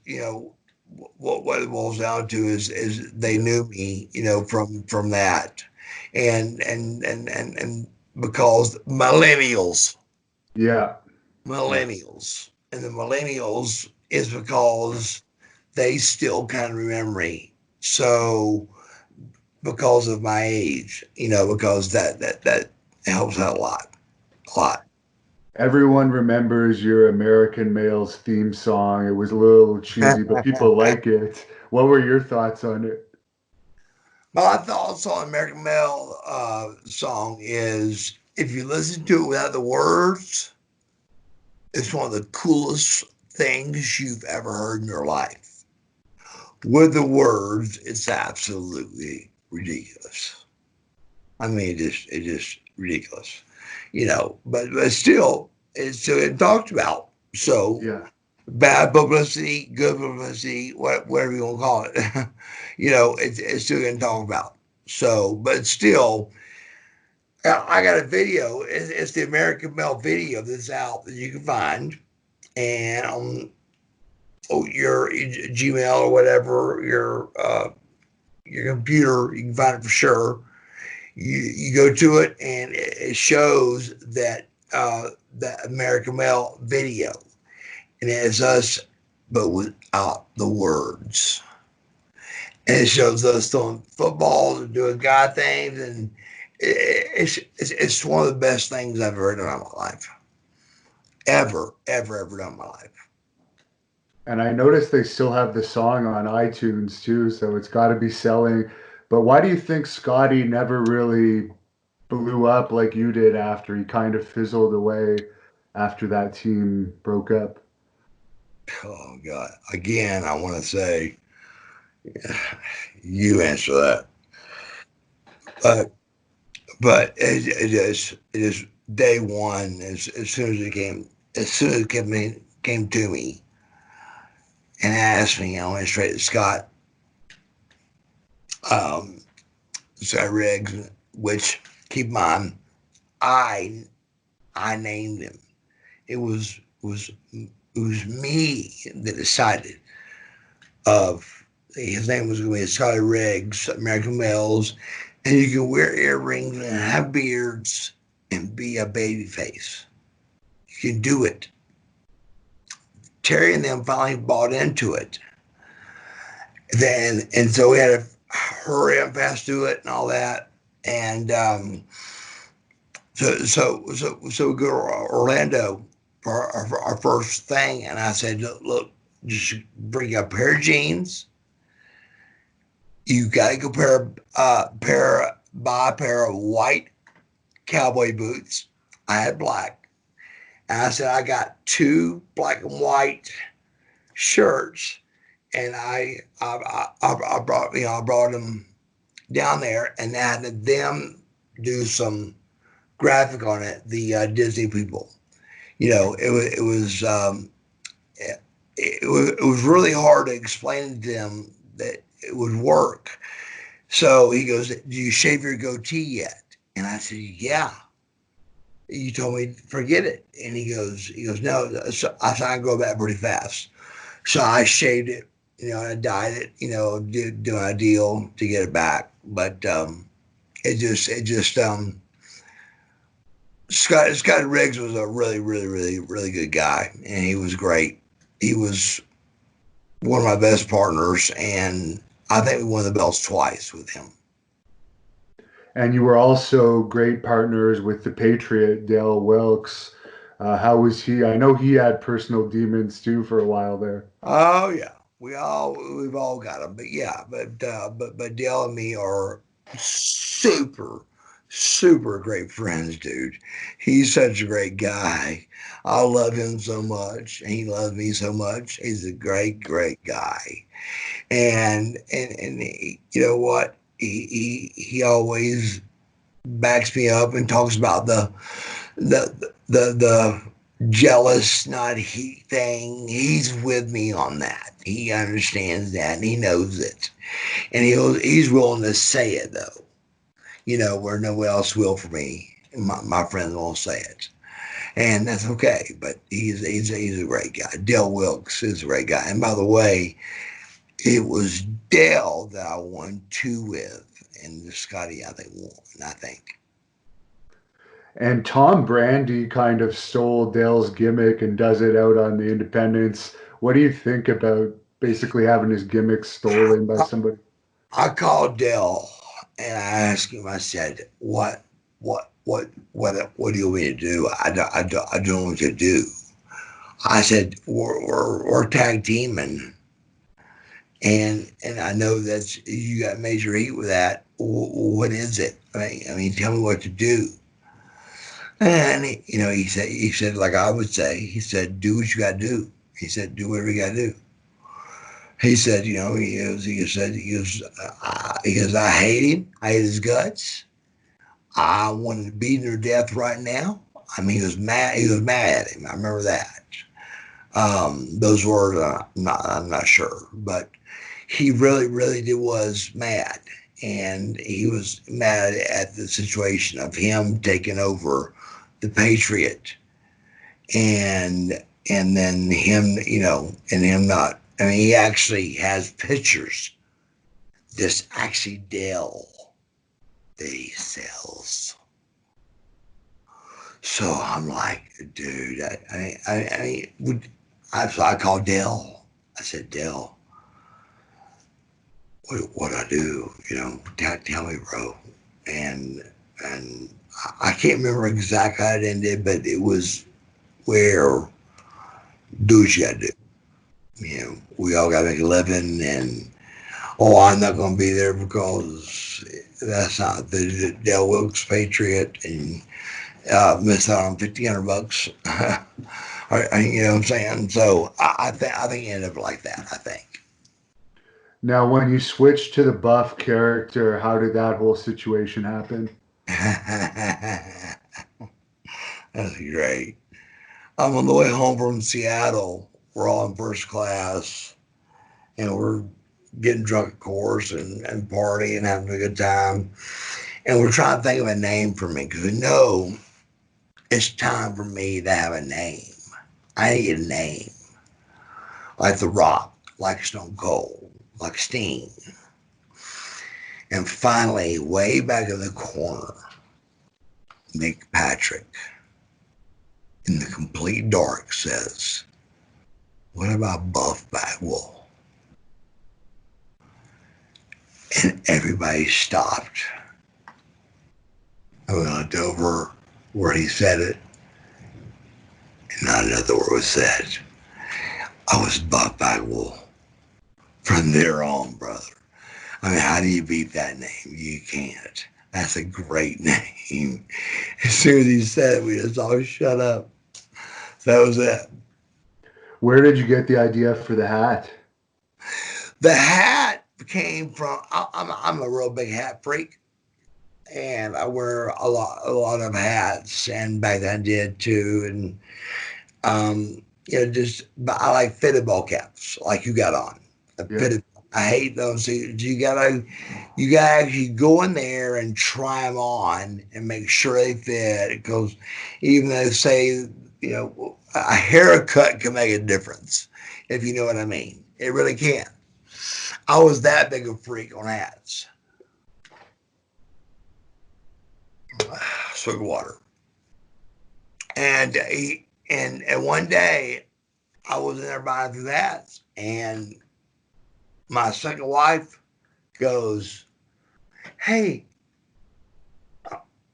what it boils down to is they knew me, from that, and because Yeah. Yeah. millennials, and the millennials is because they still kind of remember me. So because of my age, because that helps out a lot. Everyone remembers your American Males theme song. It was a little cheesy, but people like it. What were your thoughts on it? My thoughts on American Male song is if you listen to it without the words, it's one of the coolest things you've ever heard in your life. With the words, it's absolutely ridiculous. I mean, it just ridiculous, but still, it's still getting talked about. So Yeah. bad publicity, good publicity, whatever you want to call it, it's still getting talked about. So, but still, I got a video. It's the American Male video that's out that you can find, and on your Gmail or whatever your computer, you can find it for sure. You go to it, and it shows that American Male video, and it's us, but without the words. And it shows us throwing footballs and doing God things, and it's one of the best things I've ever done in my life, ever done in my life. And I noticed they still have the song on iTunes too, so it's got to be selling. But why do you think Scotty never really blew up like you did after he kind of fizzled away after that team broke up? Oh God! Again, I want to say you answer that, but it is day one. As soon as it came to me and asked me, I went straight to Scott. Um, Scott Riggs, which keep in mind, I I named him. It was me that decided of his name was going to be Scotty Riggs, American Males, and you can wear earrings and have beards and be a baby face. You can do it. Terry and them finally bought into it. And so we had to hurry up fast do it and all that. And so we go to Orlando for our first thing, and I said, look, just bring a pair of jeans. You got to go buy a pair of white cowboy boots. I had black, and I said I got two black and white shirts, and I brought them down there and had them do some graphic on it. The Disney people, it was really hard to explain to them that it would work. So he goes, "Do you shave your goatee yet?" And I said, "Yeah." You told me forget it. And he goes, "No." So I said, "I can go back pretty fast." So I shaved it, I dyed it, doing a deal to get it back. But it just Scott Riggs was a really, really, really, really good guy, and he was great. He was one of my best partners, and I think we won the belts twice with him. And you were also great partners with the Patriot, Dale Wilkes. How was he? I know he had personal demons too for a while there. Oh yeah, we've all got them, but yeah, but Dale and me are super super great friends, dude. He's such a great guy. I love him so much, and he loves me so much. He's a great guy, and you know what? He always backs me up and talks about the jealous, not he thing. He's with me on that. He understands that and he knows it, and he's willing to say it though. Where no one else will for me. My friends won't say it, and that's okay. But he's a great guy. Dale Wilkes is a great guy. And by the way, It was Dell that I won two with, and Scotty I think won. I think. And Tom Brandy kind of stole Dale's gimmick and does it out on the independents. What do you think about basically having his gimmick stolen by I, somebody? I called Dell and I asked him. I said, what do you want me to do? I don't know what to do." I said, "We're tag teaming, and I know that you got major heat with that. What is it? I mean, tell me what to do." And he said like I would say, he said, "Do what you got to do." He said, "Do whatever you got to do." He said, he goes, "I hate him. I hate his guts. I wanted to beat him to death right now." I mean, he was mad. He was mad at him. I remember that. Those words, I'm not sure, but he really, really did was mad, and he was mad at the situation of him taking over the Patriot, and and then him, and him not. I mean, he actually has pictures. This actually Dell that he sells. So I'm like, dude, I called Dell. I said, Dell, what I do? Tell me, bro. And and I can't remember exactly how it ended, but it was where do what you gotta do. We all gotta make a living, and I'm not gonna be there because that's not the Dell Wilkes Patriot, and miss out on 1,500 bucks. You know what I'm saying? So I think it ended up like that. I think. Now, when you switched to the buff character, how did that whole situation happen? That's great. I'm on the way home from Seattle. We're all in first class, and we're getting drunk, of course, and partying and having a good time. And we're trying to think of a name for me because we know it's time for me to have a name. I need a name like The Rock, like Stone Cold, like Sting. And finally, way back in the corner, Nick Patrick in the complete dark says, "What about Buff Bagwell?" And everybody stopped. I looked over where he said it, and not another word was said. I was Buff Bagwell from there on, brother. I mean, how do you beat that name? You can't. That's a great name. As soon as he said it, we just all shut up. So that was it. Where did you get the idea for the hat? The hat came from. I'm a real big hat freak, and I wear a lot of hats, and back then I did too. And just but I like fitted ball caps, like you got on. A Yeah. fitted. I hate those. So you gotta actually go in there and try them on and make sure they fit. Because even though they say a haircut can make a difference, if you know what I mean, it really can. I was that big a freak on hats. Swig of water. And one day I was in there buying through hats, and my second wife goes, "Hey,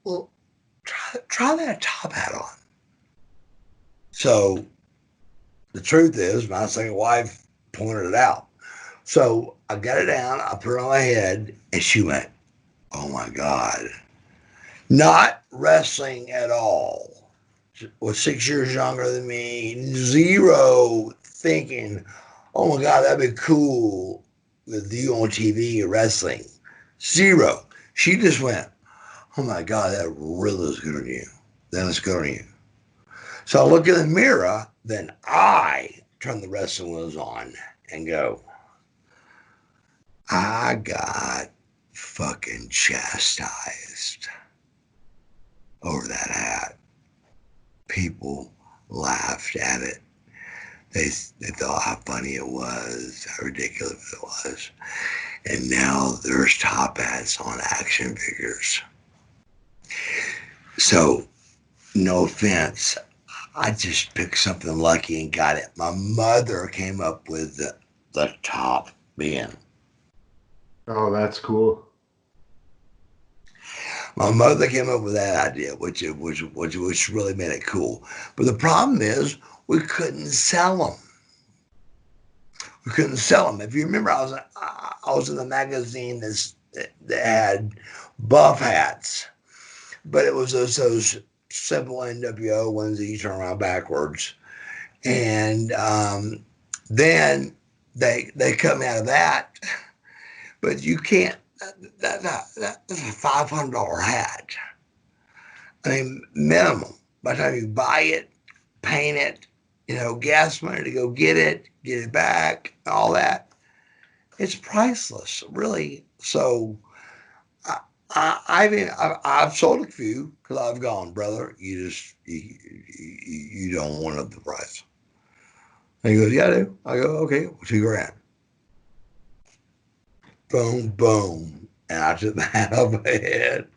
well, try that top hat on." So the truth is, my second wife pointed it out. So I got it down, I put it on my head, and she went, "Oh my God." Not wrestling at all. Was 6 years younger than me. Zero thinking, "Oh my God, that'd be cool with you on TV wrestling." Zero. She just went, "Oh my God, that really looks good on you. That looks good on you." So I look in the mirror, then I turn the wrestling wheels on and go, I got fucking chastised over that hat. People laughed at it. they thought how funny it was, how ridiculous it was. And now there's top hats on action figures. So, no offense, I just picked something lucky and got it. My mother came up with the top bin. Oh, that's cool. My mother came up with that idea, which really made it cool. But the problem is, we couldn't sell them. We couldn't sell them. If you remember, I was in the magazine that had buff hats, but it was those simple NWO ones that you turn around backwards, and then they cut me out of that. But you can't. That's a $500 hat. I mean, minimum. By the time you buy it, paint it, gas money to go get it back, all that, it's priceless, really. So I've sold a few because I've gone, brother. You don't want the price. And he goes, yeah, I do. I go, okay, well, 2 grand. Boom, boom. And I took the hat off my head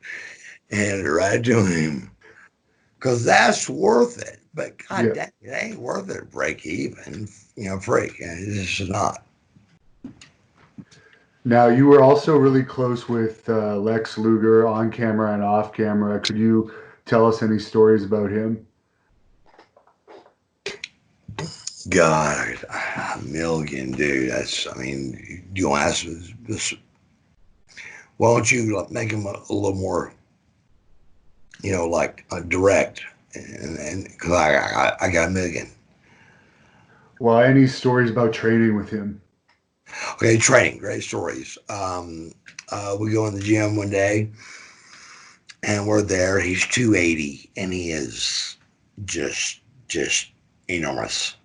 and handed it right to him because that's worth it. But god Yeah. dang, it ain't worth it. Break even, freak. And it's just not. Now, you were also really close with Lex Luger on camera and off camera. Could you tell us any stories about him? God, a million, dude. I mean, you want to ask this? Why don't you make him a little more, like direct? And because I got a million. Well, any stories about training with him? Okay, training, great stories. We go in the gym one day and we're there. He's 280 and he is just, just enormous.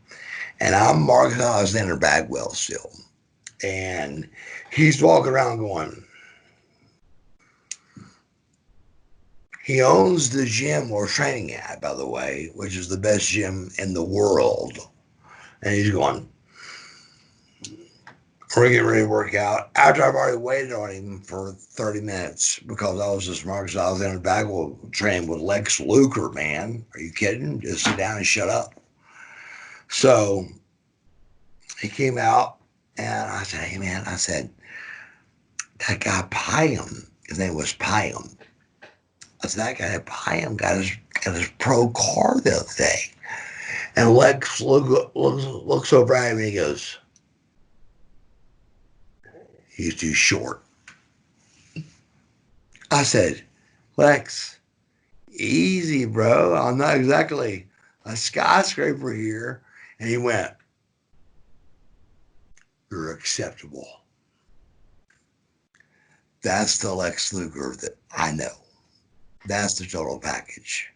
And I'm Mark Alexander Bagwell still. And he's walking around going, he owns the gym we're training at, by the way, which is the best gym in the world. And he's going, we're getting ready to work out after I've already waited on him for 30 minutes because I was just Marcus Alexander Bagwell training with Lex Luger, man. Are you kidding? Just sit down and shut up. So he came out and I said, hey, man, I said, that guy Pyam, his name was Pyam. I said, that guy Pyam got his pro car the other day. And Lex looks over at him and he goes, he's too short. I said, Lex, easy, bro. I'm not exactly a skyscraper here. And he went, you're acceptable. That's the Lex Luger that I know. That's the total package.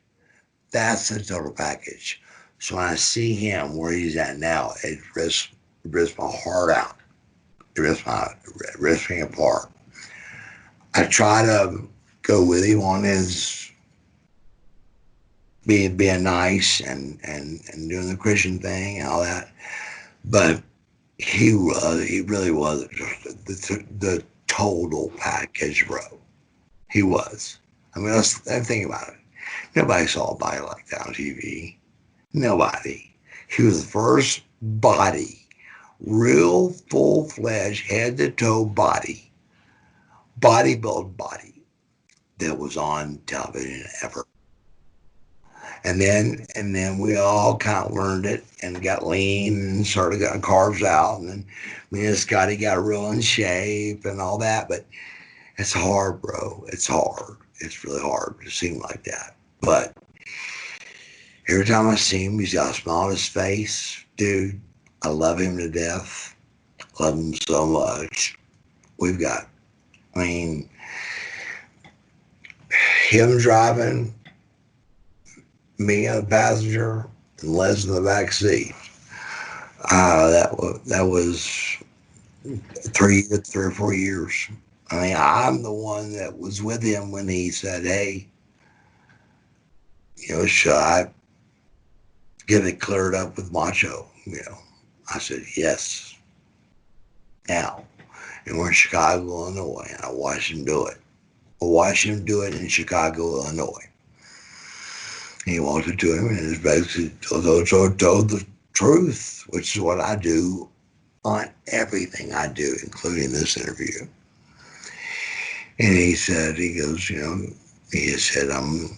That's the total package. So when I see him where he's at now, it rips my heart out. It rips me apart. I try to go with him on his being nice and doing the Christian thing and all that. But he really was the total package, bro. He was. I mean, let's think about it. Nobody saw a body like that on TV. Nobody. He was the first body, real full fledged, head to toe bodybuild body that was on television ever. And then we all kind of learned it and got lean and started getting carbs out. And then me and Scotty got real in shape and all that. But it's hard, bro. It's hard. It's really hard to seem like that. But every time I see him, he's got a smile on his face. Dude, I love him to death. Love him so much. We've got, I mean, him driving, me a passenger, and Les in the back seat. That was 3 or 4 years. I mean, I'm the one that was with him when he said, "Hey, should I get it cleared up with Macho?" I said, yes, now. And we're in Chicago, Illinois, and I watched him do it. I watched him do it in Chicago, Illinois. He walked up to him and his basically told the truth, which is what I do on everything I do, including this interview. And he said, he goes, he said, I'm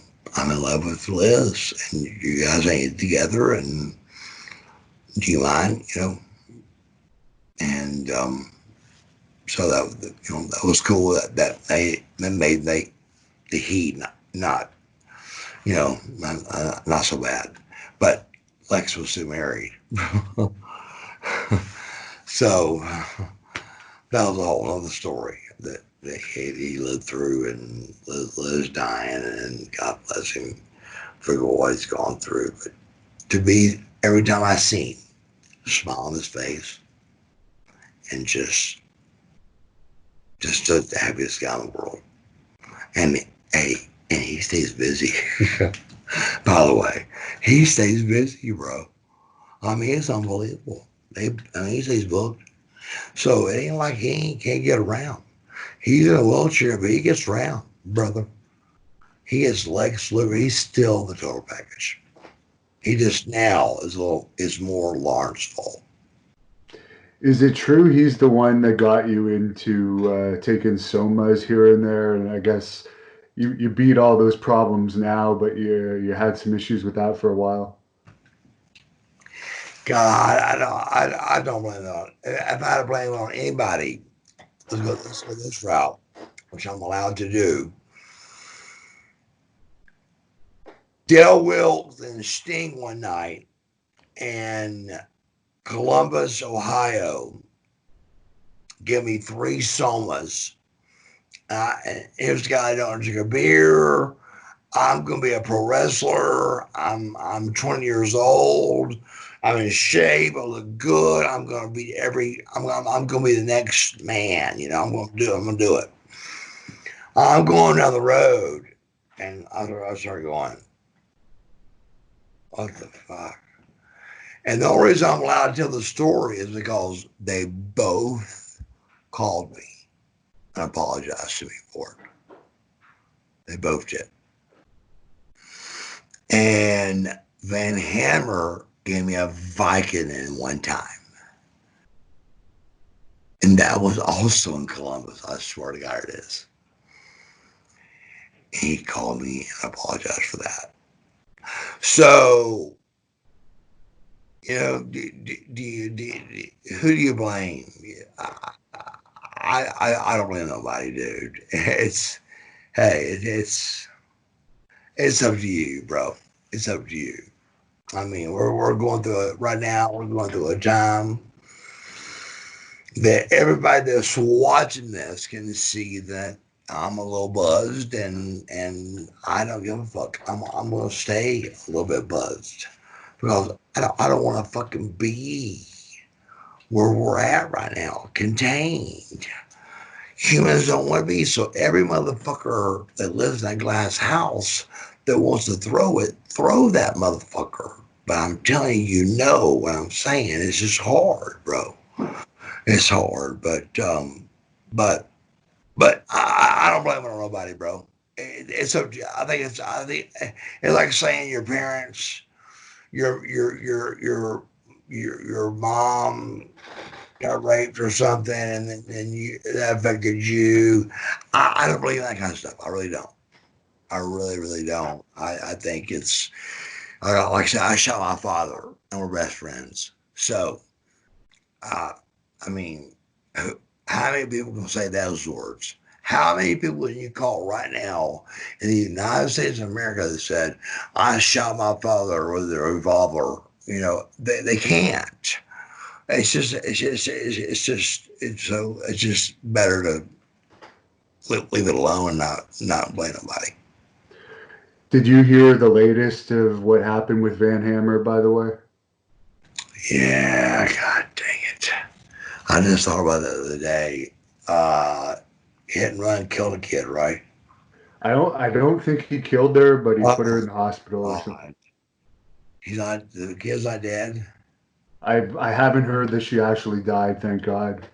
in love with Liz, and you guys ain't together, and do you mind, And so that was cool. That made the heat not so bad. But Lex was still married, so that was a whole other story that he lived through, and Liz dying, and God bless him for what he's gone through. But to be every time I seen a smile on his face and just the happiest guy in the world. And hey, and he stays busy. By the way, he stays busy, bro. I mean, it's unbelievable. He stays booked, so it ain't like he can't get around. He's in a wheelchair, but he gets around, brother. He gets legs, liver. He's still the total package. He just now is more Lawrence fault. Is it true he's the one that got you into taking somas here and there? And I guess you beat all those problems now, but you had some issues with that for a while. God, I don't blame it on. If I had to blame it on anybody, let's go this route, which I'm allowed to do. Dale Wilkes and Sting one night in Columbus, Ohio, give me three somas. Here's a guy that don't drink a beer. I'm gonna be a pro wrestler. I'm 20 years old. I'm in shape. I look good. I'm gonna be I'm gonna be the next man. I'm gonna do it. I'm going down the road, and I started going, what the fuck? And the only reason I'm allowed to tell the story is because they both called me and apologized to me for it. They both did. And Van Hammer gave me a Vicodin one time. And that was also in Columbus. I swear to God it is. And he called me and apologized for that. So, who do you blame? I don't blame nobody, dude. Hey, it's up to you, bro. It's up to you. I mean, we're going through it right now. We're going through a time that everybody that's watching this can see that I'm a little buzzed, and I don't give a fuck. I'm gonna stay a little bit buzzed because I don't want to fucking be where we're at right now, contained. Humans don't want to be, so every motherfucker that lives in that glass house that wants to throw it, throw that motherfucker. But I'm telling you, what I'm saying. It's just hard, bro. It's hard, but I don't blame it on nobody, bro. It's up. I think it's like saying your parents, your mom got raped or something, and then that affected you. I don't believe in that kind of stuff. I really don't. I really, really don't. I think like I said, I shot my father, and we're best friends. So, uh, I mean, how many people can say those words? How many people can you call right now in the United States of America that said, I shot my father with a revolver? They can't. It's just better to leave it alone and not blame nobody. Did you hear the latest of what happened with Van Hammer, by the way? Yeah, god dang it. I just thought about that the other day. Uh, Hit and run killed a kid, right? I don't think he killed her, but he put her Oh, in the hospital or something. God. The kid's not dead. I haven't heard that she actually died, thank God.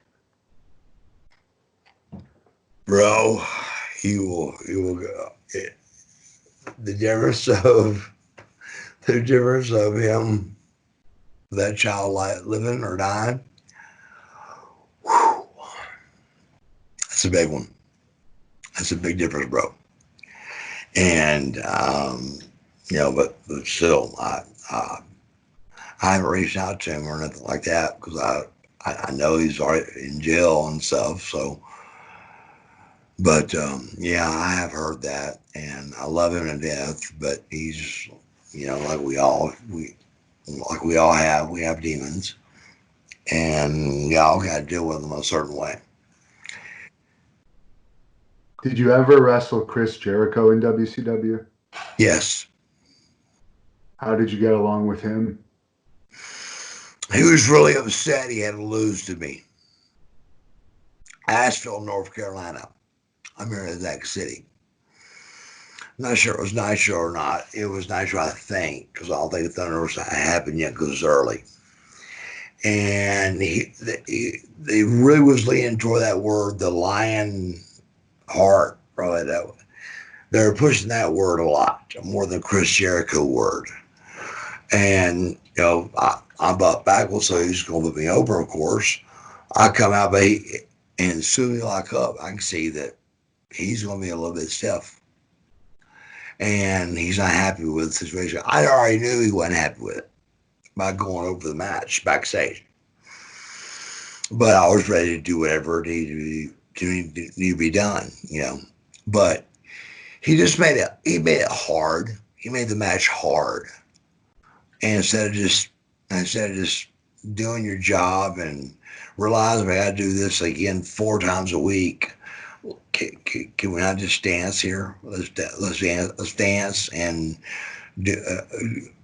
Bro, you will go. The difference of the difference of him, that child living or dying, whew, that's a big one. That's a big difference, bro. And but still, I haven't reached out to him or nothing like that because I know he's already in jail and stuff. So, but yeah, I have heard that, and I love him to death. But he's, like we all have, we have demons, and y'all got to deal with them a certain way. Did you ever wrestle Chris Jericho in WCW? Yes, How did you get along with him? he was really upset he had to lose to me. Asheville, North Carolina. I'm here in Atlantic City. I'm not sure it was Nitro or not. It was Nitro, I think, because I don't think Thunder was happened yet because it was early. And they really was leaning toward that word, the lion heart, probably that. They're pushing that word a lot more than Chris Jericho word. And I'm about Bagwell, so he's going to put me over, of course. I come out, and as soon as we lock up, I can see that he's going to be a little bit stiff, and he's not happy with the situation. I already knew he wasn't happy with it by going over the match backstage, but I was ready to do whatever needed to be done, But he made it hard. He made the match hard, and instead of just doing your job and realizing I got to do this again 4 times a week. Can we not just dance here? Let's dance and do,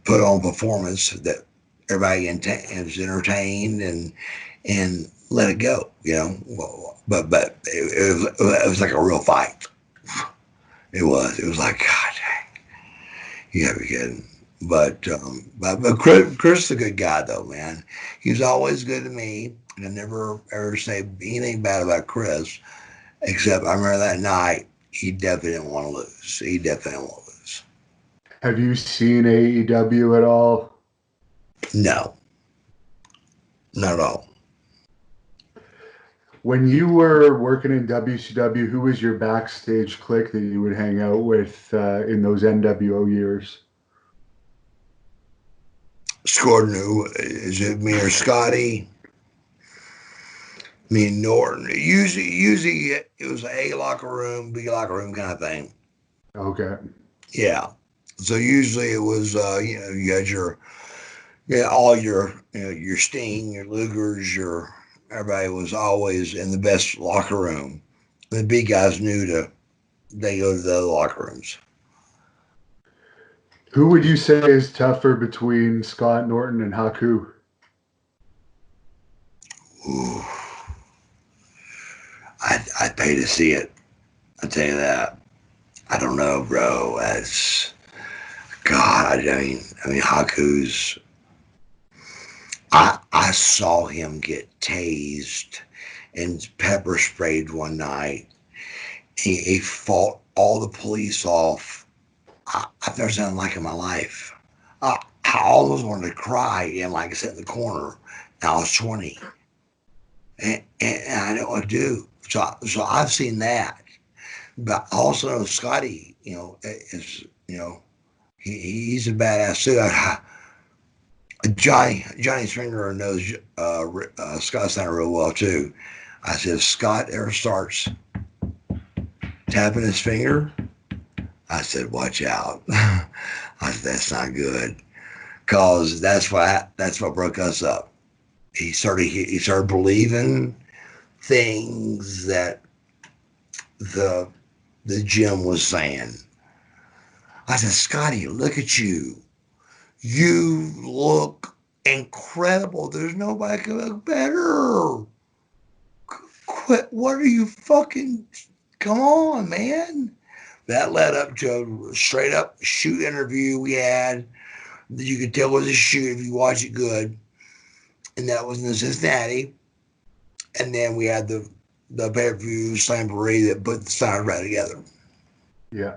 put on performance that everybody is entertained and let it go. But it was like a real fight. It was like, God dang, you gotta be kidding. But Chris is a good guy though, man. He was always good to me. And I never ever say anything bad about Chris. Except I remember that night, he definitely didn't want to lose. He definitely didn't want to lose. Have you seen AEW at all? No, not at all. When you were working in WCW, who was your backstage clique that you would hang out with in those NWO years? Scored new. Is it me or Scotty? Me and Norton. Usually it was A locker room, B locker room kind of thing. Okay. Yeah. So usually it was, you had all your Sting, your Lugers, your everybody was always in the best locker room. The big guys knew they go to the other locker rooms. Who would you say is tougher between Scott Norton and Haku? Ooh, I'd pay to see it. I tell you that. I don't know, bro. That's God. I mean, Haku's. I saw him get tased and pepper sprayed one night. He fought all the police off. I've never seen anything like it in my life. I almost wanted to cry and like sit in the corner. And I was 20, and I didn't know what to do. So I've seen that. But also Scotty, is he's a badass too. Johnny Stringer knows Scott Steiner real well too. I said, if Scott ever starts tapping his finger, I said, watch out. I said, that's not good, cause that's what broke us up. He started believing things that the the gym was saying. I said, Scotty, look at you. You look incredible. There's nobody can look better. Quit. What are you fucking? Come on, man. That led up to a straight up shoot interview we had. You could tell it was a shoot if you watch it good. and that was in Cincinnati. And then we had the pay-per-view Slamboree that put the Steiner right together. Yeah.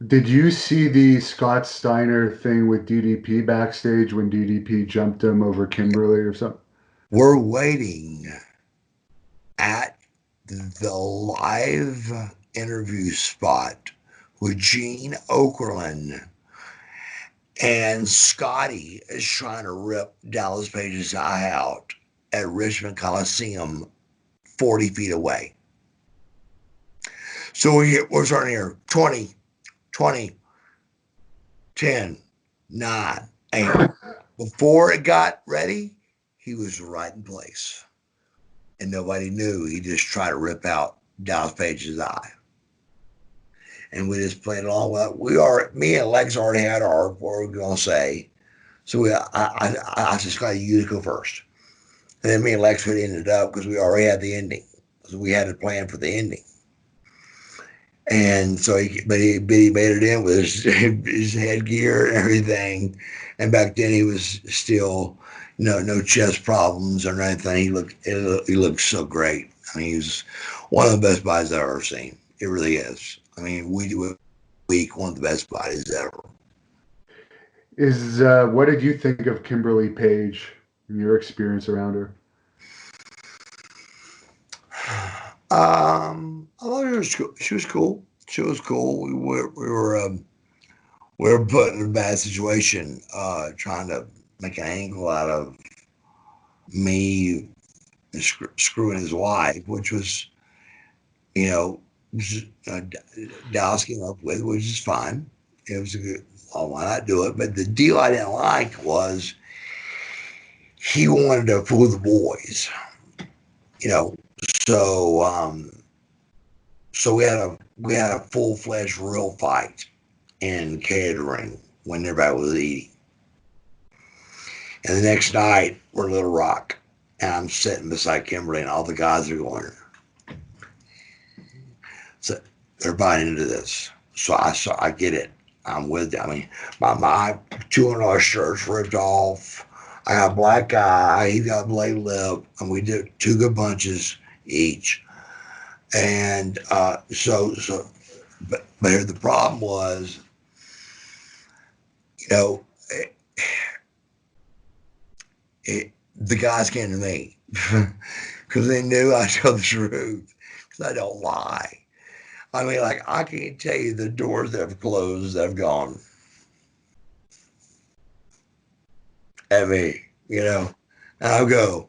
Did you see the Scott Steiner thing with DDP backstage when DDP jumped him over Kimberly or something? We're waiting at the live interview spot with Gene Okerlund, and Scotty is trying to rip Dallas Page's eye out at Richmond Coliseum 40 feet away. So we're starting here 20, 20, 10, 9, 8. Before it got ready, he was right in place. And nobody knew. He just tried to rip out Dallas Page's eye. And we just played along with it. Me and Lex already had what we're going to say. So I just got you to go first. And then me and Lex would end it up because we already had the ending. So we had a plan for the ending. And so but he made it in with his headgear and everything. And back then he was still no chest problems or anything. He looked so great. I mean, he was one of the best bodies I've ever seen. It really is. I mean, week one of the best bodies ever. Is what did you think of Kimberly Page and your experience around her? I thought she was cool. She was cool. We were put in a bad situation, trying to make an angle out of me screwing his wife, which was, you know, uh, Dallas came up with, which is fine. It was a good, well, why not do it? But the deal I didn't like was he wanted to fool the boys, you know. So, so we had a full fledged real fight in catering when everybody was eating. And the next night we're in Little Rock, and I'm sitting beside Kimberly, and all the guys are going. So they're buying into this. So I get it. I'm with them. I mean, my $200 shirt's ripped off. I got a black eye. He got a blade lip, and we did two good punches each. And but here the problem was, you know, the guys came to me because they knew I told the truth. Because I don't lie. I mean, like I can't tell you the doors that have closed that have gone at me, And I'll go,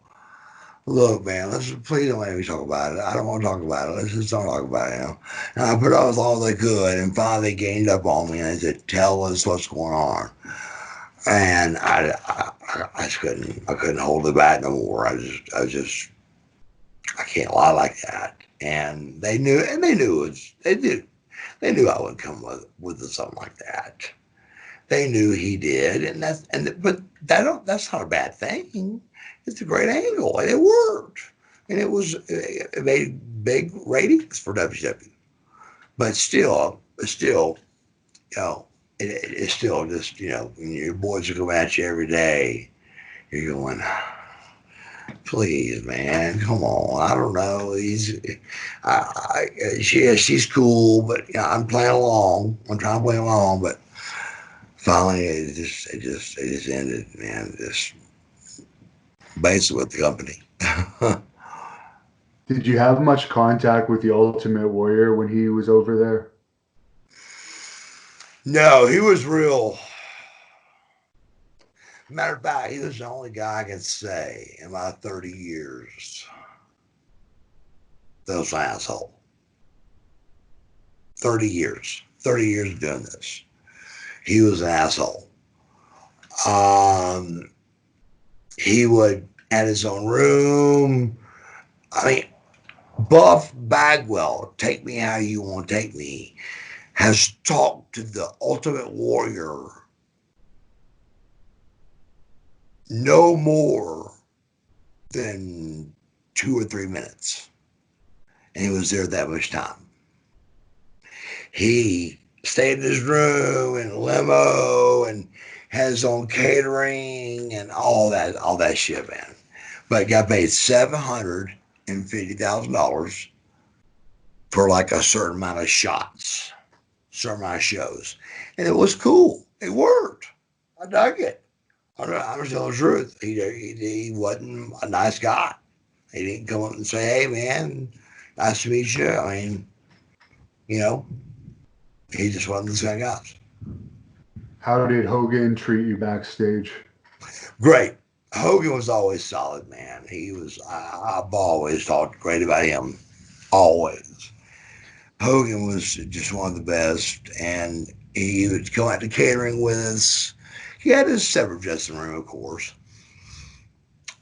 look, man, let's please don't let me talk about it. I don't want to talk about it. Let's just don't talk about it. And I put up with all they could, and finally they gained up on me and they said, "Tell us what's going on." And I just I couldn't hold it back no more. I can't lie like that. And they knew they knew I would come with something like that. They knew he did, but that's not a bad thing. It's a great angle, and it worked, and it made big ratings for WCW. But still, it's still just when your boys are coming at you every day, you're going, please, man, come on. I don't know. She's cool, but I'm playing along. I'm trying to play along, but finally, it just ended, man. Just basically with the company. Did you have much contact with the Ultimate Warrior when he was over there? No, he was real. Matter of fact, he was the only guy I can say in my 30 years that was an asshole. 30 years. 30 years of doing this. He was an asshole. Um, he would had his own room. I mean, Buff Bagwell, take me how you want to take me, has talked to the Ultimate Warrior no more than 2 or 3 minutes. And he was there that much time. He stayed in his room in a limo and had his own catering and all that shit, man. But got paid $750,000 for like a certain amount of shots, certain amount of shows, and it was cool. It worked. I dug it. I'm just telling the truth. He wasn't a nice guy. He didn't come up and say, "Hey, man, nice to meet you." I mean, you know, he just wasn't this kind of guy. How did Hogan treat you backstage? Great. Hogan was always solid, man. He was. I've always talked great about him. Always. Hogan was just one of the best, and he would go out to catering with us. He had his separate dressing room, of course,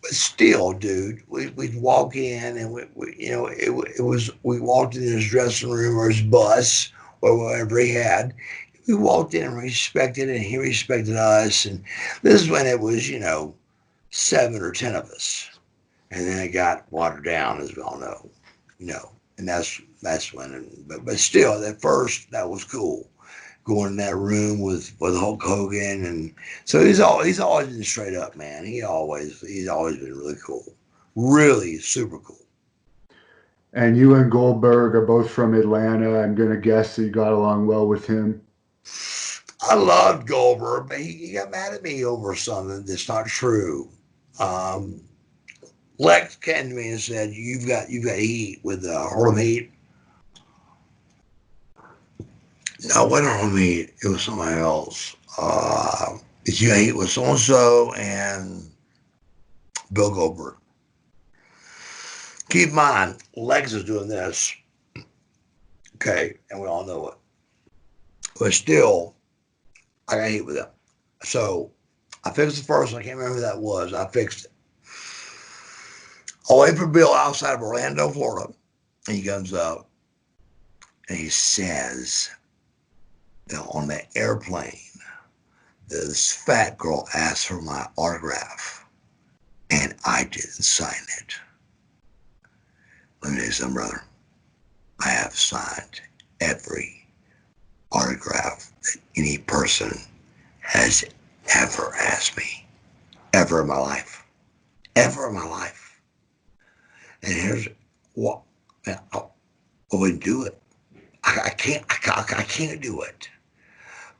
but still, dude, we'd walk in and it was we walked in his dressing room or his bus or whatever he had. We walked in and respected, and he respected us. And this is when it was, 7 or 10 of us, and then it got watered down, as we all know, and that's when. But still, at first, that was cool. Going in that room with Hulk Hogan, and so he's always been straight up, man. He's always been really cool, really super cool. And you and Goldberg are both from Atlanta. I'm going to guess that you got along well with him. I loved Goldberg, but he got mad at me over something that's not true. Um, Lex came to me and said, "You've got heat with Harlem Heat." No, it wasn't Harlem Heat. It was somebody else. You got heat with so and so and Bill Goldberg. Keep in mind, Lex is doing this, okay, and we all know it. But still, I got heat with him. So I fixed the first one. I can't remember who that was. I fixed it. I wait for Bill outside of Orlando, Florida. And he comes up and he says that on the airplane, this fat girl asked for my autograph and I didn't sign it. Let me tell you something, brother. I have signed every autograph that any person has ever asked me, ever in my life, ever in my life. And here's what, I wouldn't do it. I can't do it.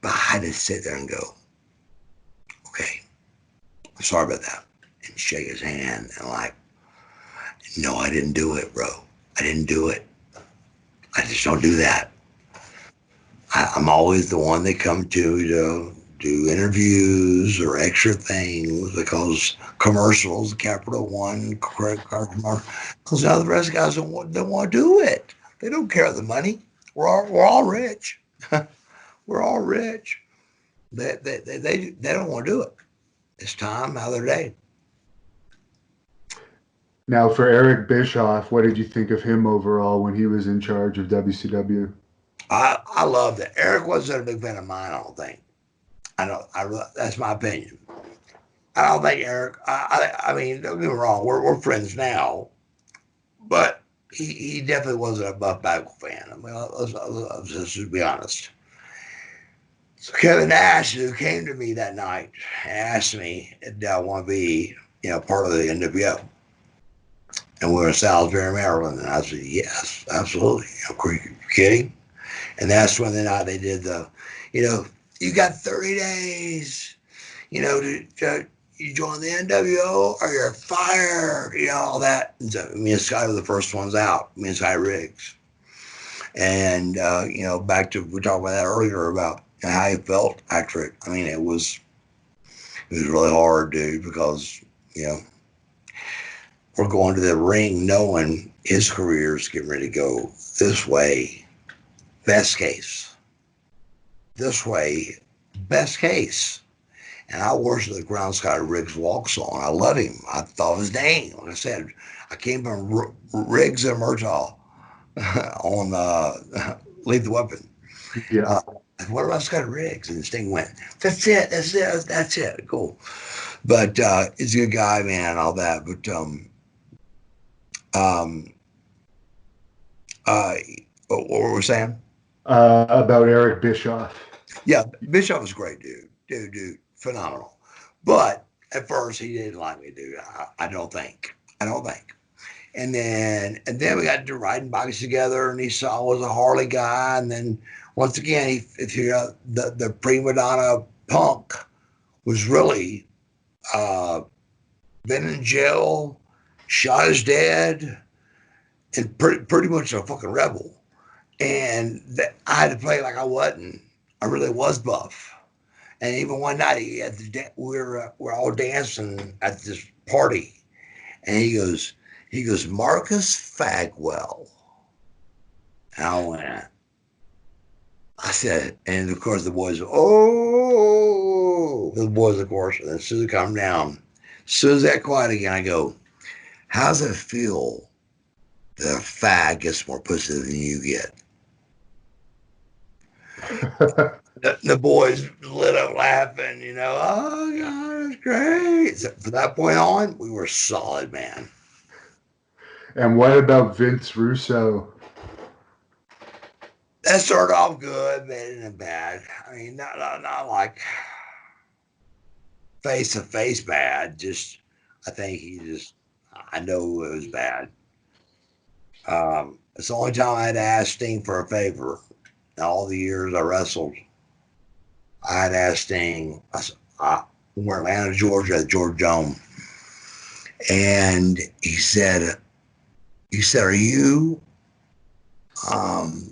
But I had to sit there and go, okay, I'm sorry about that. And shake his hand and like, no, I didn't do it, bro. I didn't do it. I just don't do that. I'm always the one they come to do interviews or extra things because commercials, Capital One, credit card commercials, because now the rest of the guys don't want to do it. They don't care the money. We're all rich. We're all rich. They don't want to do it. It's time out of their day. Now, for Eric Bischoff, what did you think of him overall when he was in charge of WCW? I love that. Eric wasn't a big fan of mine. I don't think. I don't. That's my opinion. I don't think Eric. I mean, don't get me wrong. We're friends now, but he definitely wasn't a Buff Bagwell fan. I mean, let's just be honest. So Kevin Nash, who came to me that night, asked me, "Did I want to be, part of the NWO?" And we were in Salisbury, Maryland, and I said, "Yes, absolutely." Are you kidding? And that's when the night they did you know, you got 30 days, to you join the NWO or you're fired, all that. And so me and Scott were the first ones out, me and Scott Riggs. And, back to, we talked about that earlier about how he felt after it. I mean, it was really hard, dude, because, you know, we're going to the ring knowing his career is getting ready to go this way, best case. This way, best case. And I worship the ground Scott Riggs walks on. I love him. I thought of his name. Like I said, I came from Riggs and Murtaugh on Lethal Weapon. Yeah. Uh, what about Scott Riggs? And Sting went, that's it, that's it, cool. But he's a good guy, man, and all that. But um, uh, what were we saying? About Eric Bischoff. Yeah, Bishop was great, dude. Dude. phenomenal. But at first, he didn't like me, dude. I don't think. I don't think. And then we got to riding bikes together, and he saw I was a Harley guy. And then once again, if you know, the prima donna punk was really uh, been in jail, shot his dad, and pretty much a fucking rebel. And I had to play like I wasn't. I really was buff. And even one night, we were all dancing at this party, and he goes, Marcus Bagwell. And I went, I said, and of course the boys, oh, the boys, of course. And as soon as it calmed down, as soon as that quiet again, I go, how's it feel that a fag gets more pussy than you get? The boys lit up laughing, oh, God, that's great. So from that point on, we were solid, man. And what about Vince Russo? That started off good, but it ended bad. I mean, not like face to face bad. Just, I think I know it was bad. It's the only time I had to ask Sting for a favor. In all the years I wrestled, I had asked Sting. We're in Atlanta, Georgia, at Georgia Dome, and he said, "Are you?" Um,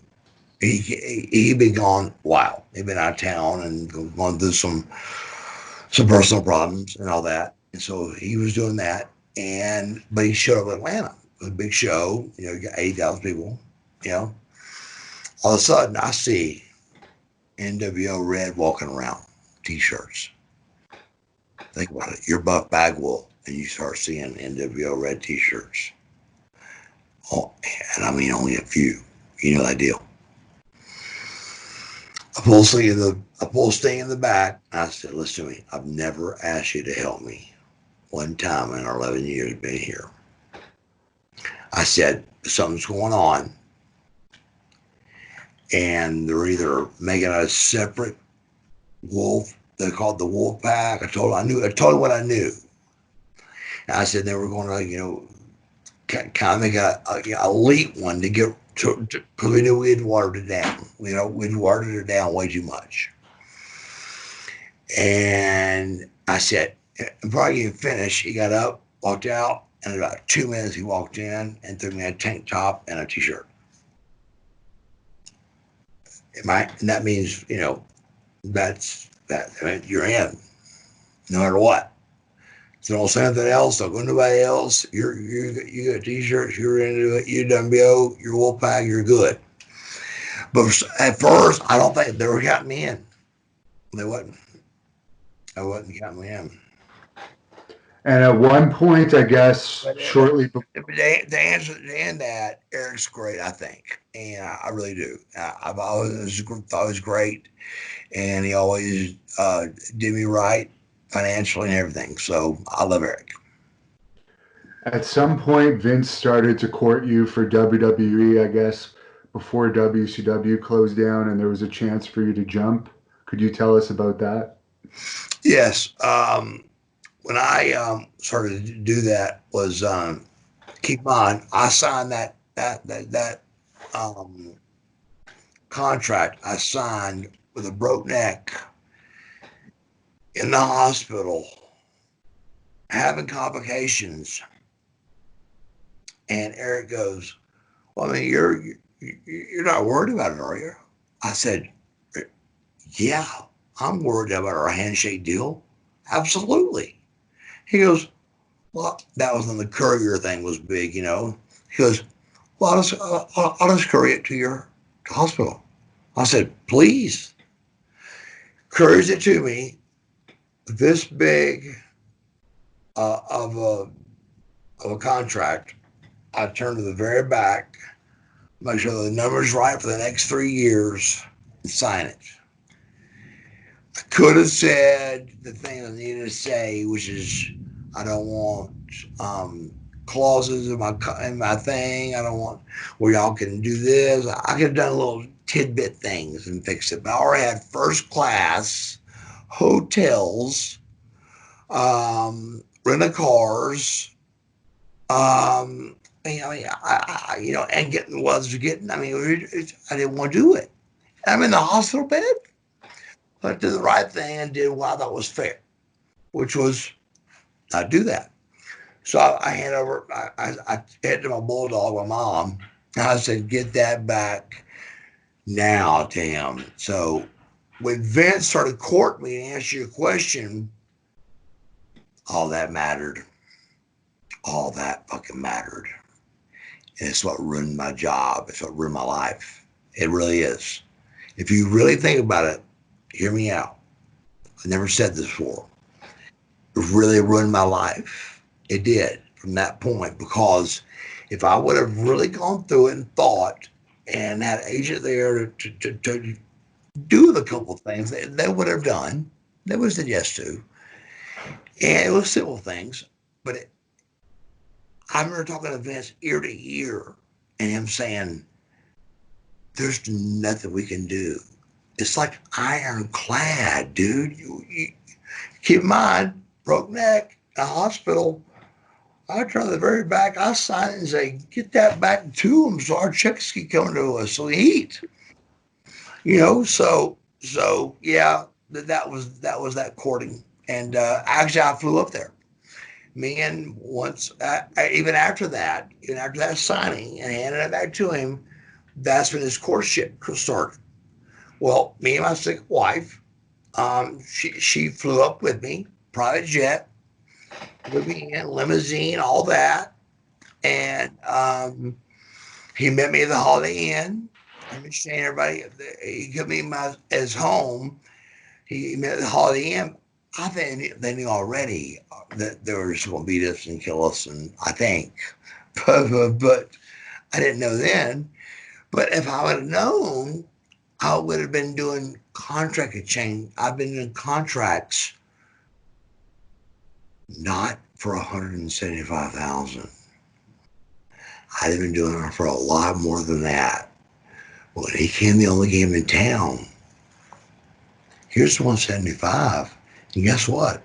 he'd been gone a while. He'd been out of town and going through some personal problems and all that. And so he was doing that. But he showed up in Atlanta. It was a big show. You got 80,000 people. You know, all of a sudden I see NWO Red walking around, t-shirts. Think about it. You're Buff Bagwell, and you start seeing NWO Red t-shirts. Oh, and I mean only a few. You know that deal. I pulled Sting in the back. I said, listen to me. I've never asked you to help me one time in our 11 years being here. I said, something's going on, and they're either making a separate wolf. They called the wolf pack. I told him what I knew. And I said they were going to, kind of make a elite one to get to, because we knew we had watered it down. We'd watered it down way too much. And I said, before I even finished, he got up, walked out, and in about 2 minutes he walked in and threw me a tank top and a t-shirt. And that means, that's that. I mean, you're in, no matter what. So don't say anything else. Don't go to nobody else. You got t-shirts. You're into it. You WO. You're Wolfpack. You're good. But at first, I don't think they were counting me in. They wasn't. I wasn't counting me in. And at one point, I guess, But shortly before. the answer to end that, Eric's great, I think, and I really do. I've always thought he was great, and he always did me right financially and everything. So I love Eric. At some point, Vince started to court you for WWE, I guess, before WCW closed down and there was a chance for you to jump. Could you tell us about that? Yes. When I started to do that was keep in mind I signed that um, contract. I signed with a broke neck in the hospital, having complications. And Eric goes, "Well, I mean, you're not worried about it, are you?" I said, "Yeah, I'm worried about our handshake deal. Absolutely." He goes, "Well, that was when the courier thing was big, you know." He goes, "Well, I'll just courier it to your hospital." I said, "Please." Couriers it to me, this big of a contract. I turn to the very back, make sure the number's right for the next 3 years, and sign it. I could have said the thing I needed to say, which is I don't want clauses in my thing. I don't want where y'all can do this. I could have done little tidbit things and fixed it. But I already had first class hotels, rental cars, um, and getting was getting. I mean, I didn't want to do it. I'm in the hospital bed, but I did the right thing and did what I thought was fair, which was not do that. So I hand over, I head to my bulldog, my mom, and I said, get that back now to him. So when Vince started courting me to answer your question, all that mattered. All that fucking mattered. And it's what ruined my job. It's what ruined my life. It really is. If you really think about it, hear me out. I never said this before. It really ruined my life. It did from that point because if I would have really gone through it and thought and had an agent there to do the couple of things they would have done, they would have said yes to, and it was simple things. But I remember talking to Vince ear to ear and him saying, "There's nothing we can do." It's like ironclad, dude. You keep in mind, broke neck, a hospital. I turn to the very back. I sign it and say, "Get that back to him, so our checks keep coming to us, so we eat." So yeah, that was that courting, and actually I flew up there. Me and once, even after that signing and handing it back to him, that's when his courtship started. Well, me and my second wife, she flew up with me, private jet, with me in limousine, all that, and he met me at the Holiday Inn. I'm just saying, everybody, he took me his home. He met at the Holiday Inn. I think they knew already that they were just going to beat us and kill us, and I think, but I didn't know then. But if I would have known, I would have been doing contract exchange. I've been doing contracts not for 175,000. I'd have been doing it for a lot more than that. When he came, the only game in town. Here's 175, and guess what?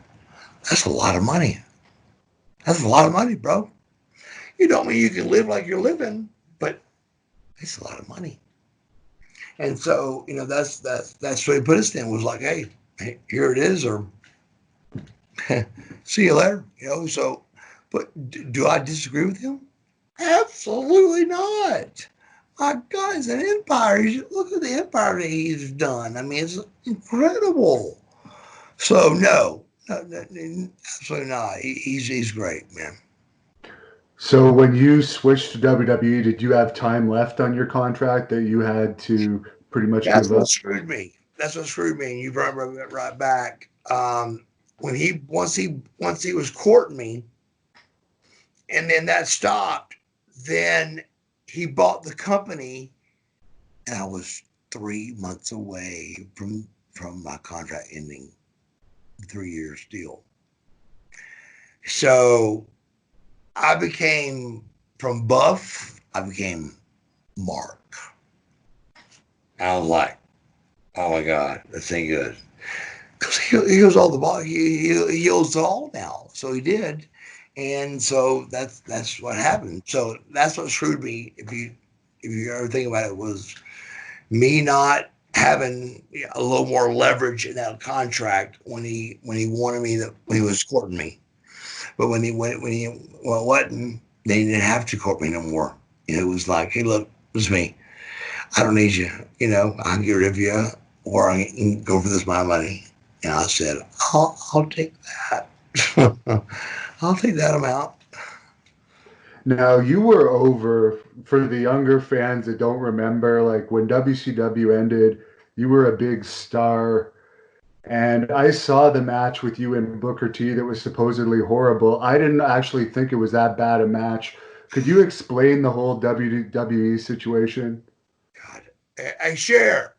That's a lot of money. That's a lot of money, bro. You don't mean you can live like you're living, but it's a lot of money. And so, that's what he put us in, was like, hey, here it is, or see you later. So, but do I disagree with him? Absolutely not. My God, it's an empire. Look at the empire that he's done. I mean, it's incredible. So no, absolutely not. He's great, man. So when you switched to WWE, did you have time left on your contract that you had to pretty much That's give what up? screwed me. That's what screwed me. And you brought it right back. When he was courting me, and then that stopped. Then he bought the company, and I was 3 months away from my contract ending, 3 years deal. So I became from Buff. I became Mark. I was like, oh my God, this ain't good. Because he was all the ball. He owes it all now. So he did, and so that's what happened. So that's what screwed me. If you ever think about it, was me not having a little more leverage in that contract when he wanted me, that when he was courting me. But when he wasn't, they didn't have to court me no more. It was like, hey, look, this is me. I don't need you. I can get rid of you, or I can go for this amount of money. And I said, I'll take that. I'll take that amount. Now you were over for the younger fans that don't remember, like when WCW ended, you were a big star. And I saw the match with you and Booker T that was supposedly horrible. I didn't actually think it was that bad a match. Could you explain the whole WWE situation? God. Hey, Cher,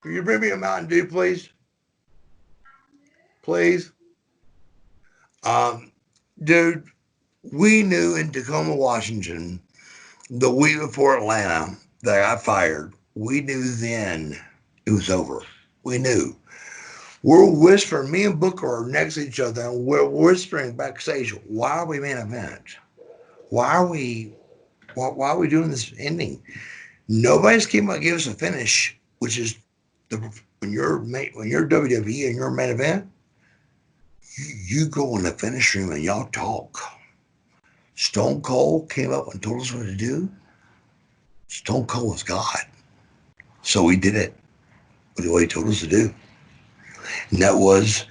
can you bring me a Mountain Dew, please? Please. Um, Dude, we knew in Tacoma, Washington, the week before Atlanta, that I got fired. We knew then it was over. We knew. We're whispering. Me and Booker are next to each other, and we're whispering backstage. Why are we main event? Why are we? Why are we doing this ending? Nobody's came out and give us a finish, which is the when you're WWE and you're main event, you go in the finish room and y'all talk. Stone Cold came up and told us what to do. Stone Cold was God, so we did it the way he told us to do. And that was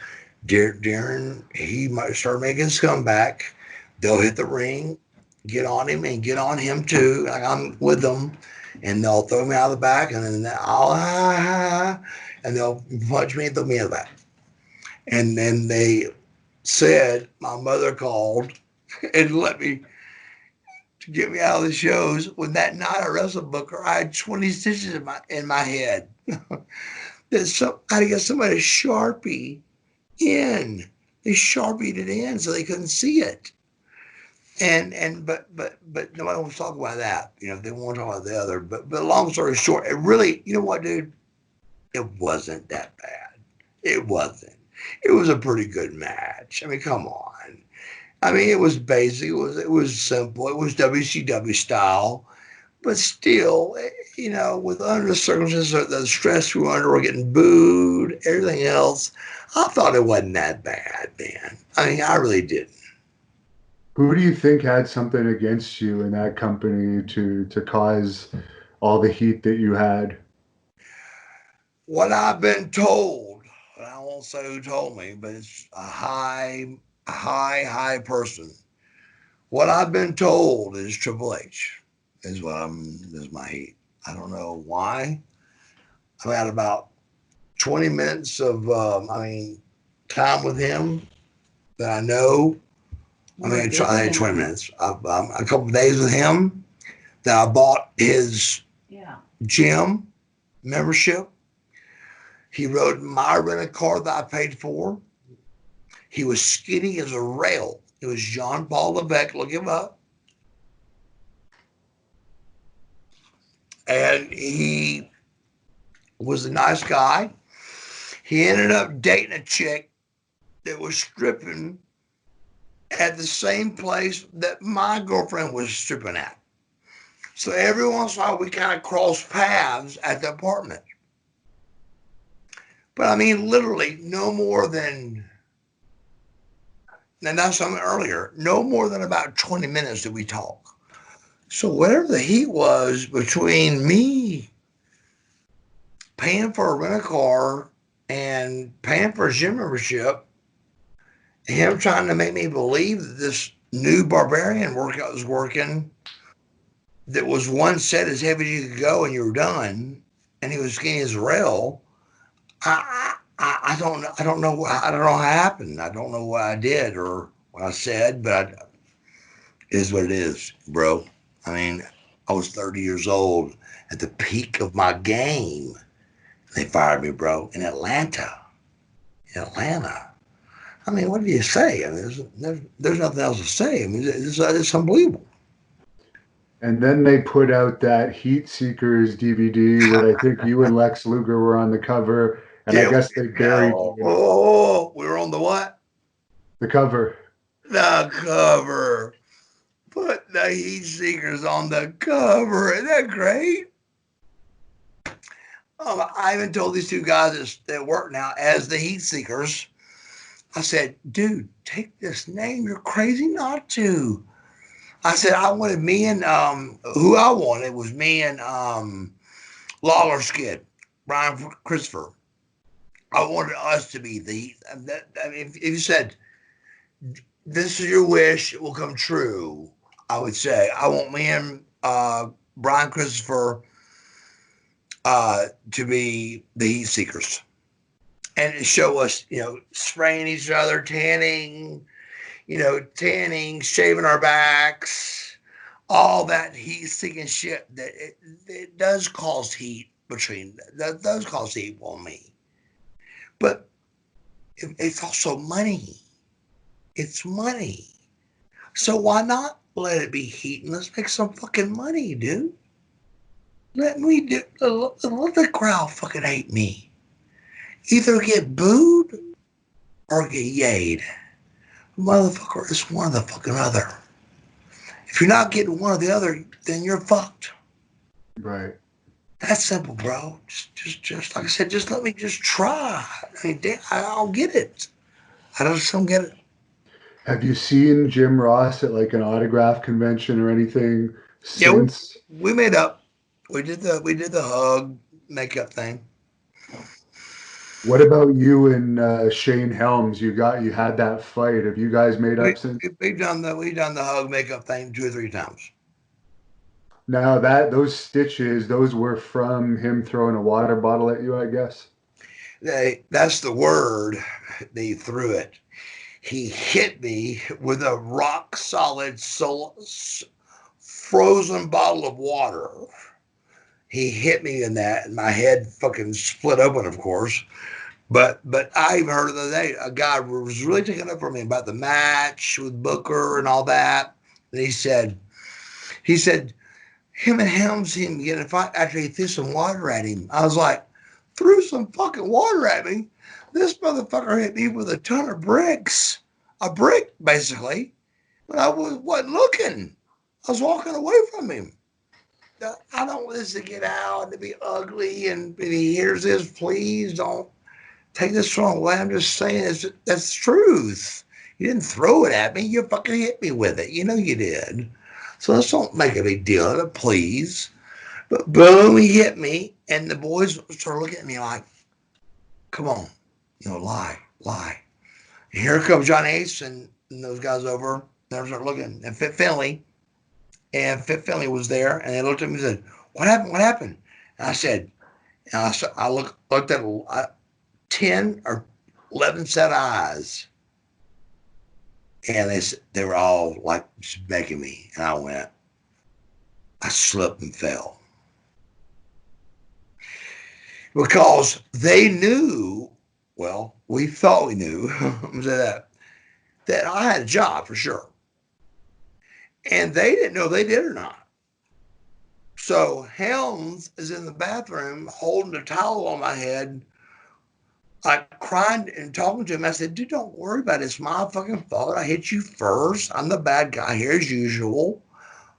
Darren. He might start making his comeback. They'll hit the ring, get on him, and get on him too. Like I'm with them, and they'll throw me out of the back, and then and they'll punch me and throw me out of the back. And then they said my mother called and let me to get me out of the shows. When that night I wrestled Booker, I had 20 stitches in my head. I had to get somebody to Sharpie in. They Sharpied it in so they couldn't see it. But nobody wants to talk about that. They won't talk about the other. But long story short, it really, you know what, dude? It wasn't that bad. It wasn't. It was a pretty good match. I mean, come on. I mean, it was basic. It was simple. It was WCW style. But still, with under the circumstances, the stress we were under, we're getting booed, everything else. I thought it wasn't that bad, man. I mean, I really didn't. Who do you think had something against you in that company to cause all the heat that you had? What I've been told, and I won't say who told me, but it's high person. What I've been told is Triple H is my heat. I don't know why. I've had about 20 minutes of, time with him that I know. I mean, I had 20 minutes. A couple of days with him. That I bought his gym membership. He rode my rental car that I paid for. He was skinny as a rail. It was Jean Paul Levesque. Look him up. And he was a nice guy. He ended up dating a chick that was stripping at the same place that my girlfriend was stripping at. So every once in a while, we kind of crossed paths at the apartment. But I mean, literally, no more than, and that's something earlier, no more than about 20 minutes did we talk. So whatever the heat was between me paying for a rental car and paying for a gym membership, him trying to make me believe that this new barbarian workout was working, that was one set as heavy as you could go and you were done, and he was skinny as a rail. I don't know what happened. I don't know what I did or what I said, but it is what it is, bro. I mean, I was 30 years old at the peak of my game. They fired me, bro, in Atlanta. In Atlanta. I mean, what do you say? I mean, there's nothing else to say. I mean, it's unbelievable. And then they put out that Heat Seekers DVD where I think you and Lex Luger were on the cover, and I Yeah, guess they buried you. we were on the what? The cover. The cover. Put the Heat Seekers on the cover. Isn't that great? I even told these two guys that work now as the Heat Seekers. I said, dude, take this name. You're crazy not to. I said I wanted me and who I wanted was me and Lawler's kid, Brian Christopher. I wanted us to be the. I mean, if you said this is your wish, it will come true. I would say I want me and Brian Christopher to be the Heat Seekers and to show us, spraying each other, tanning, shaving our backs, all that heat seeking shit that it does cause heat that does cause heat on me. But it's also money. It's money. So why not let it be heat and let's make some fucking money, dude? Let the crowd fucking hate me. Either get booed or get yayed. Motherfucker, it's one or the fucking other. If you're not getting one or the other, then you're fucked. Right. That's simple, bro. Just like I said, just let me just try. I mean, damn, I don't get it. I just don't get it. Have you seen Jim Ross at like an autograph convention or anything Yeah, since? we made up. We did the hug makeup thing. What about you and Shane Helms? You had that fight. Have you guys made We up since? we've done the hug makeup thing 2 or 3 times. Now that those stitches, those were from him throwing a water bottle at you, I guess. That's the word. They threw it. He hit me with a rock solid frozen bottle of water. He hit me in that, and my head fucking split open, of course. But I even heard the other day a guy was really taking up for me about the match with Booker and all that. And he said him and Helms him get in a fight after he threw some water at him. I was like, threw some fucking water at me. This motherfucker hit me with a ton of bricks, a brick basically. But I wasn't looking. I was walking away from him. I don't want this to get out and to be ugly. And if he hears this, please don't take this wrong way. I'm just saying that's the truth. You didn't throw it at me. You fucking hit me with it. You know you did. So let's don't make a big deal of it, please. But boom, he hit me, and the boys started looking at me like, "Come on, lie, lie." And here comes John Ace and those guys over. They start looking, and Fit Finley was there, and they looked at me and said, "What happened? What happened?" And I said, I looked at 10 or 11 set of eyes, and they were all like just begging me, and I slipped and fell because they knew. Well, we thought we knew that I had a job for sure, and they didn't know they did or not. So Helms is in the bathroom holding a towel on my head, like crying and talking to him. I said, dude, don't worry about it. It's my fucking fault. I hit you first. I'm the bad guy here as usual.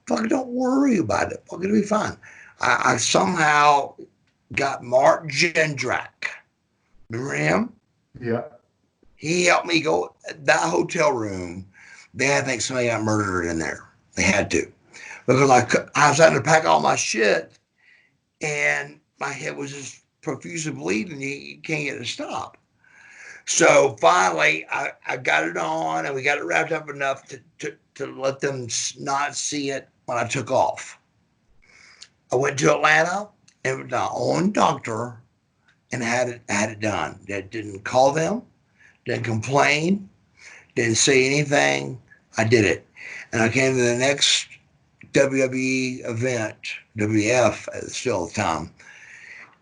Fucking don't worry about it. Fucking it'll be fine. I somehow got Mark Jindrak. Remember him? Yeah. He helped me go that hotel room. They had to think somebody got murdered in there. They had to. Because I was having to pack all my shit and my head was just profusely bleeding. You can't get it to stop. So finally, I got it on and we got it wrapped up enough to let them not see it when I took off. I went to Atlanta and with my own doctor and had it done. That didn't call them, didn't complain, didn't say anything. I did it, and I came to the next WWE event, WF still at the time,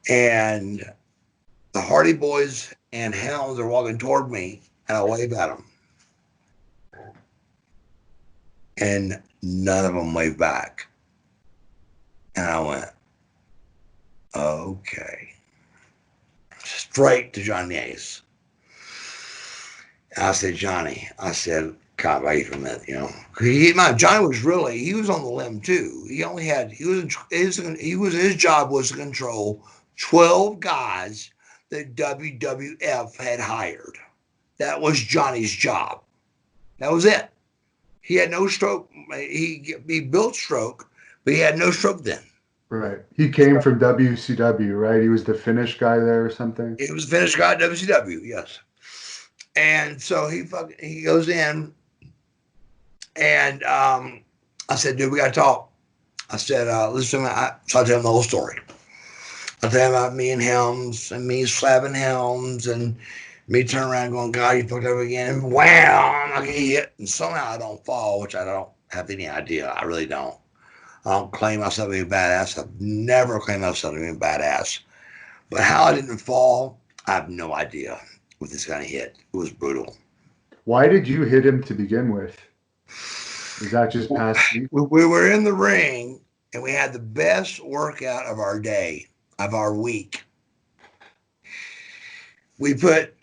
and the Hardy Boys and Hounds are walking toward me, and I wave at them, and none of them waved back, and I went, okay, straight to Johnny Ace. I said, Johnny, I said, God, wait for a minute, Johnny he was on the limb too. He only had, his job was to control 12 guys that WWF had hired. That was Johnny's job. That was it. He had no stroke. He built stroke, but he had no stroke then. Right. He came from WCW, right? He was the Finnish guy there or something. He was a Finnish guy at WCW, yes. And so he goes in, and I said, dude, we got to talk. I said, listen, so I tell him the whole story. I tell him about me and Helms and me slapping Helms and me turning around going, God, you fucked up again. And wham, I get hit. And somehow I don't fall, which I don't have any idea. I really don't. I don't claim myself to be a badass. I've never claimed myself to be a badass. But how I didn't fall, I have no idea with this kind of hit. It was brutal. Why did you hit him to begin with? Was that just past week? We were in the ring and we had the best workout of our day, of our week. We put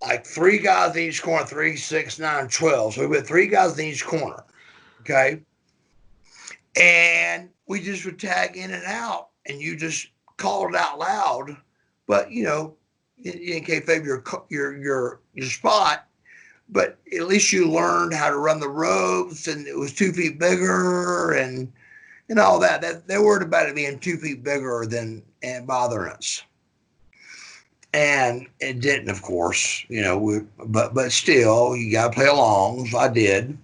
like 3 guys in each corner, 3, 6, 9, 12. So we put 3 guys in each corner. Okay. And we just would tag in and out, and you just called it out loud. But in kayfabe your spot. But at least you learned how to run the ropes, and it was 2 feet bigger, and all that. They worried about it being 2 feet bigger than and bothering us, and it didn't, of course. But still, you got to play along. So I did,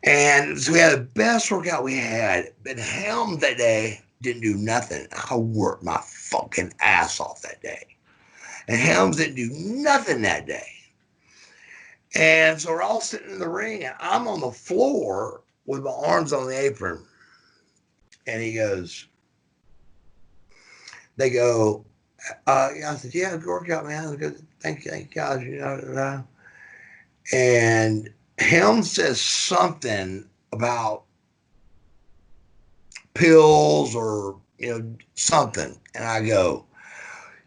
and so we had the best workout we had. But Helm that day didn't do nothing. I worked my fucking ass off that day, and Helms didn't do nothing that day. And so we're all sitting in the ring, and I'm on the floor with my arms on the apron. And they go, I said, yeah, good workout, man. Good. Thank you, guys. And him says something about pills or, something. And I go,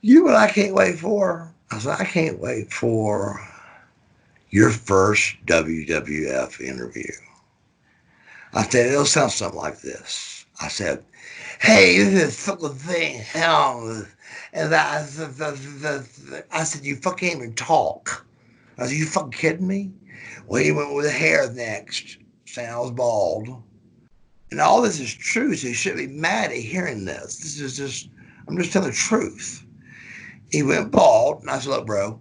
what I can't wait for? I said, I can't wait for your first WWF interview. I said, it'll sound something like this. I said, hey, this is fucking thing, hell. And I said, you fucking can't even talk. I said, you fucking kidding me? Well, he went with the hair next, saying I was bald. And all this is true, so you shouldn't be mad at hearing this. This is just, I'm just telling the truth. He went bald, and I said, look, bro.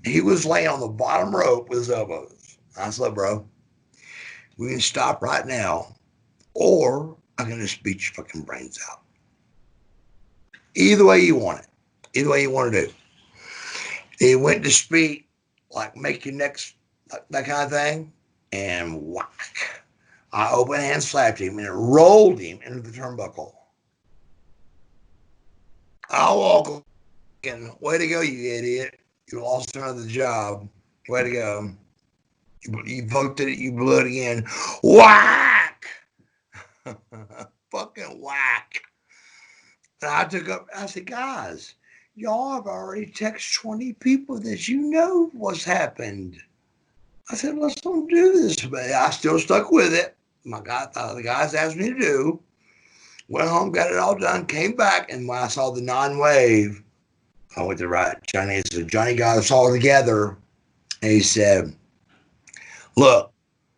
He was laying on the bottom rope with his elbows. I said, look, bro, we can stop right now, or I'm going to just beat your fucking brains out. Either way you want it. Either way you want to do. He went to speak, like make your next, that kind of thing, and whack. I open hand slapped him and it rolled him into the turnbuckle. I walk in, way to go, you idiot. You lost another job. Way to go. You poked it, you blew it again. Whack! Fucking whack. And I took up, I said, guys, y'all have already texted 20 people that you know what's happened. I said, let's don't do this. But I still stuck with it. The guys asked me to do. Went home, got it all done, came back, and when I saw the non-wave, I went to right Johnny. So Johnny got us all together, and he said, look,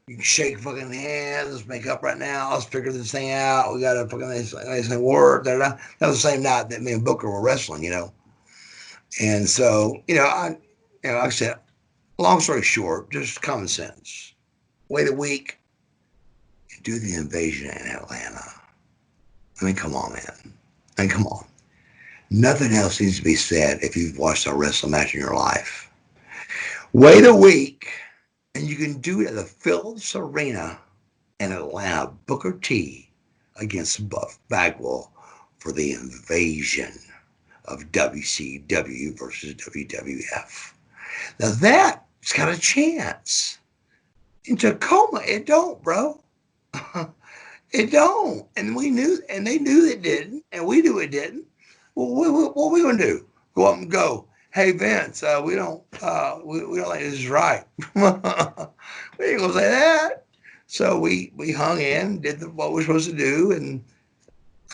you can shake fucking hands, let's make up right now, let's figure this thing out. We gotta fucking make this thing work. Da, da, da. That was the same night that me and Booker were wrestling. And so, like I said, long story short, just common sense. Wait a week and do the invasion in Atlanta. I mean, come on, man. I mean, come on. Nothing else needs to be said if you've watched a wrestling match in your life. Wait a week, and you can do it at the Phillips Arena in Atlanta. Booker T against Buff Bagwell for the invasion of WCW versus WWF. Now that's got a chance. In Tacoma, it don't, bro. It don't. And we knew, and they knew it didn't, and we knew it didn't. Well, what we gonna do? Go up and go, hey Vince, we don't think this is right. We ain't gonna say that. So we hung in, did what we were supposed to do, and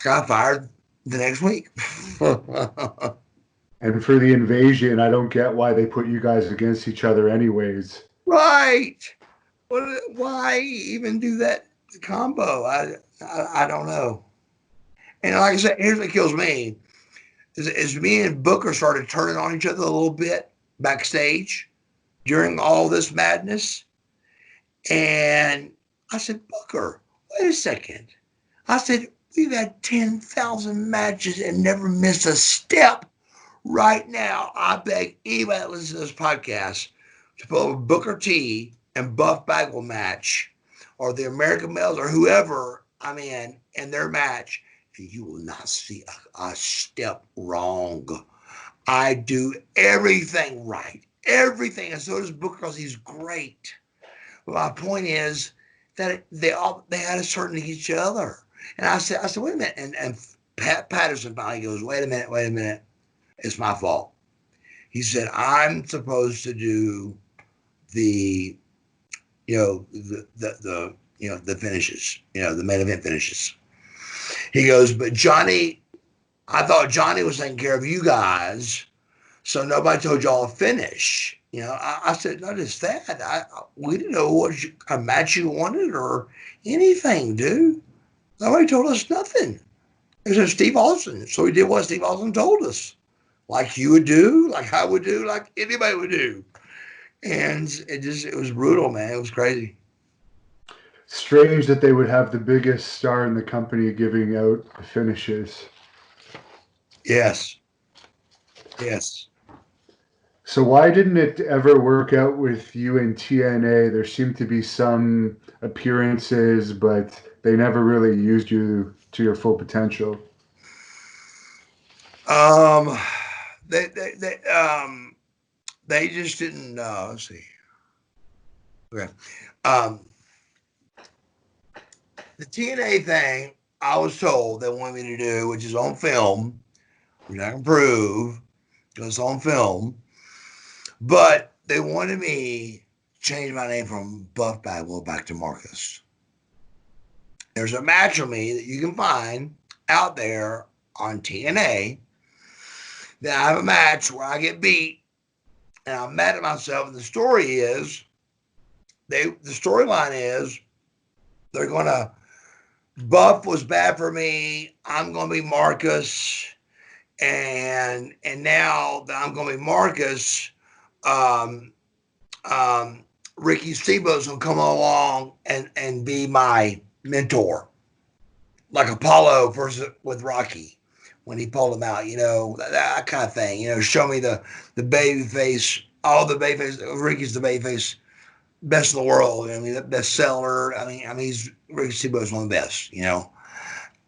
got fired the next week. And for the invasion, I don't get why they put you guys against each other anyways. Right. Why even do that combo? I don't know. And like I said, here's what kills me is me and Booker started turning on each other a little bit backstage during all this madness. And I said, Booker, wait a second. I said, we've had 10,000 matches and never missed a step. Right now, I beg anybody that listens to this podcast to put a Booker T and Buff Bagwell match or the American Males or whoever I'm in their match, and you will not see a step wrong. I do everything right. Everything. And so does Booker because he's great. But my point is that they had to turn to each other. And I said, wait a minute. And Pat Patterson finally goes, wait a minute. It's my fault. He said, I'm supposed to do the, the finishes, the main event finishes. He goes, but Johnny, I thought Johnny was taking care of you guys, so nobody told y'all to finish. I said, not just that. We didn't know what a match you wanted or anything, dude. Nobody told us nothing. It was Steve Austin, so we did what Steve Austin told us, like you would do, like I would do, like anybody would do. And it was brutal, man. It was crazy. Strange that they would have the biggest star in the company giving out the finishes. Yes, yes. So why didn't it ever work out with you and TNA? There seemed to be some appearances, but they never really used you to your full potential. Um, they just didn't. Let's see. Okay. Um, the TNA thing, I was told they wanted me to do, which is on film, which I can prove because it's on film. But they wanted me to change my name from Buff Bagwell back to Marcus. There's a match of me that you can find out there on TNA. Then I have a match where I get beat and I'm mad at myself. And the story is, the storyline is they're gonna Buff was bad for me. I'm gonna be Marcus, and now that I'm gonna be Marcus, um, um, Ricky Steamboat's gonna come along and be my mentor, like Apollo versus with Rocky when he pulled him out. That kind of thing. Show me the baby face, all the baby face. Ricky's the baby face, best in the world. I mean, the best seller. He's Ricky Steamboat's one of the best.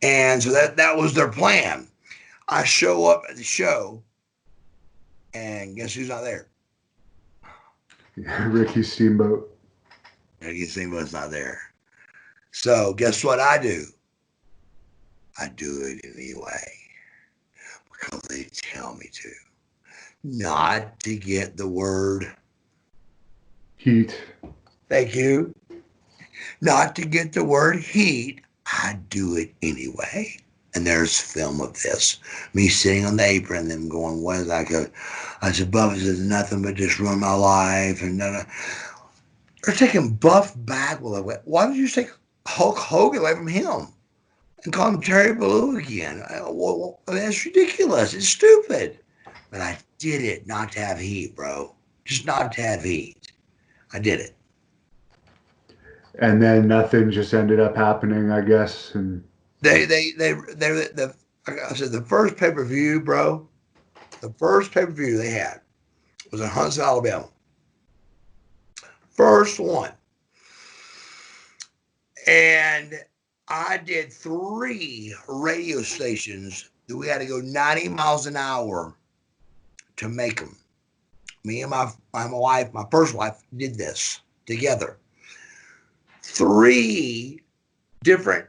And so that was their plan. I show up at the show, and guess who's not there? Ricky Steamboat. Ricky Steamboat's not there. So guess what I do? I do it anyway because they tell me to. Not to get the word. Heat. Thank you. Not to get the word heat. I do it anyway. And there's film of this. Me sitting on the apron and them going, what is that? I said, Buff says nothing but just ruin my life. And they're taking Buff Bagwell away. Why did you take Hulk Hogan away from him and call him Terry Blue again? That's ridiculous. It's stupid. But I did it not to have heat, bro. Just not to have heat. I did it. And then nothing just ended up happening, I guess. And I said the first pay per view, bro. The first pay per view they had was in Huntsville, Alabama. First one. And I did 3 radio stations that we had to go 90 miles an hour to make them. Me and my wife, my first wife, did this together. 3 different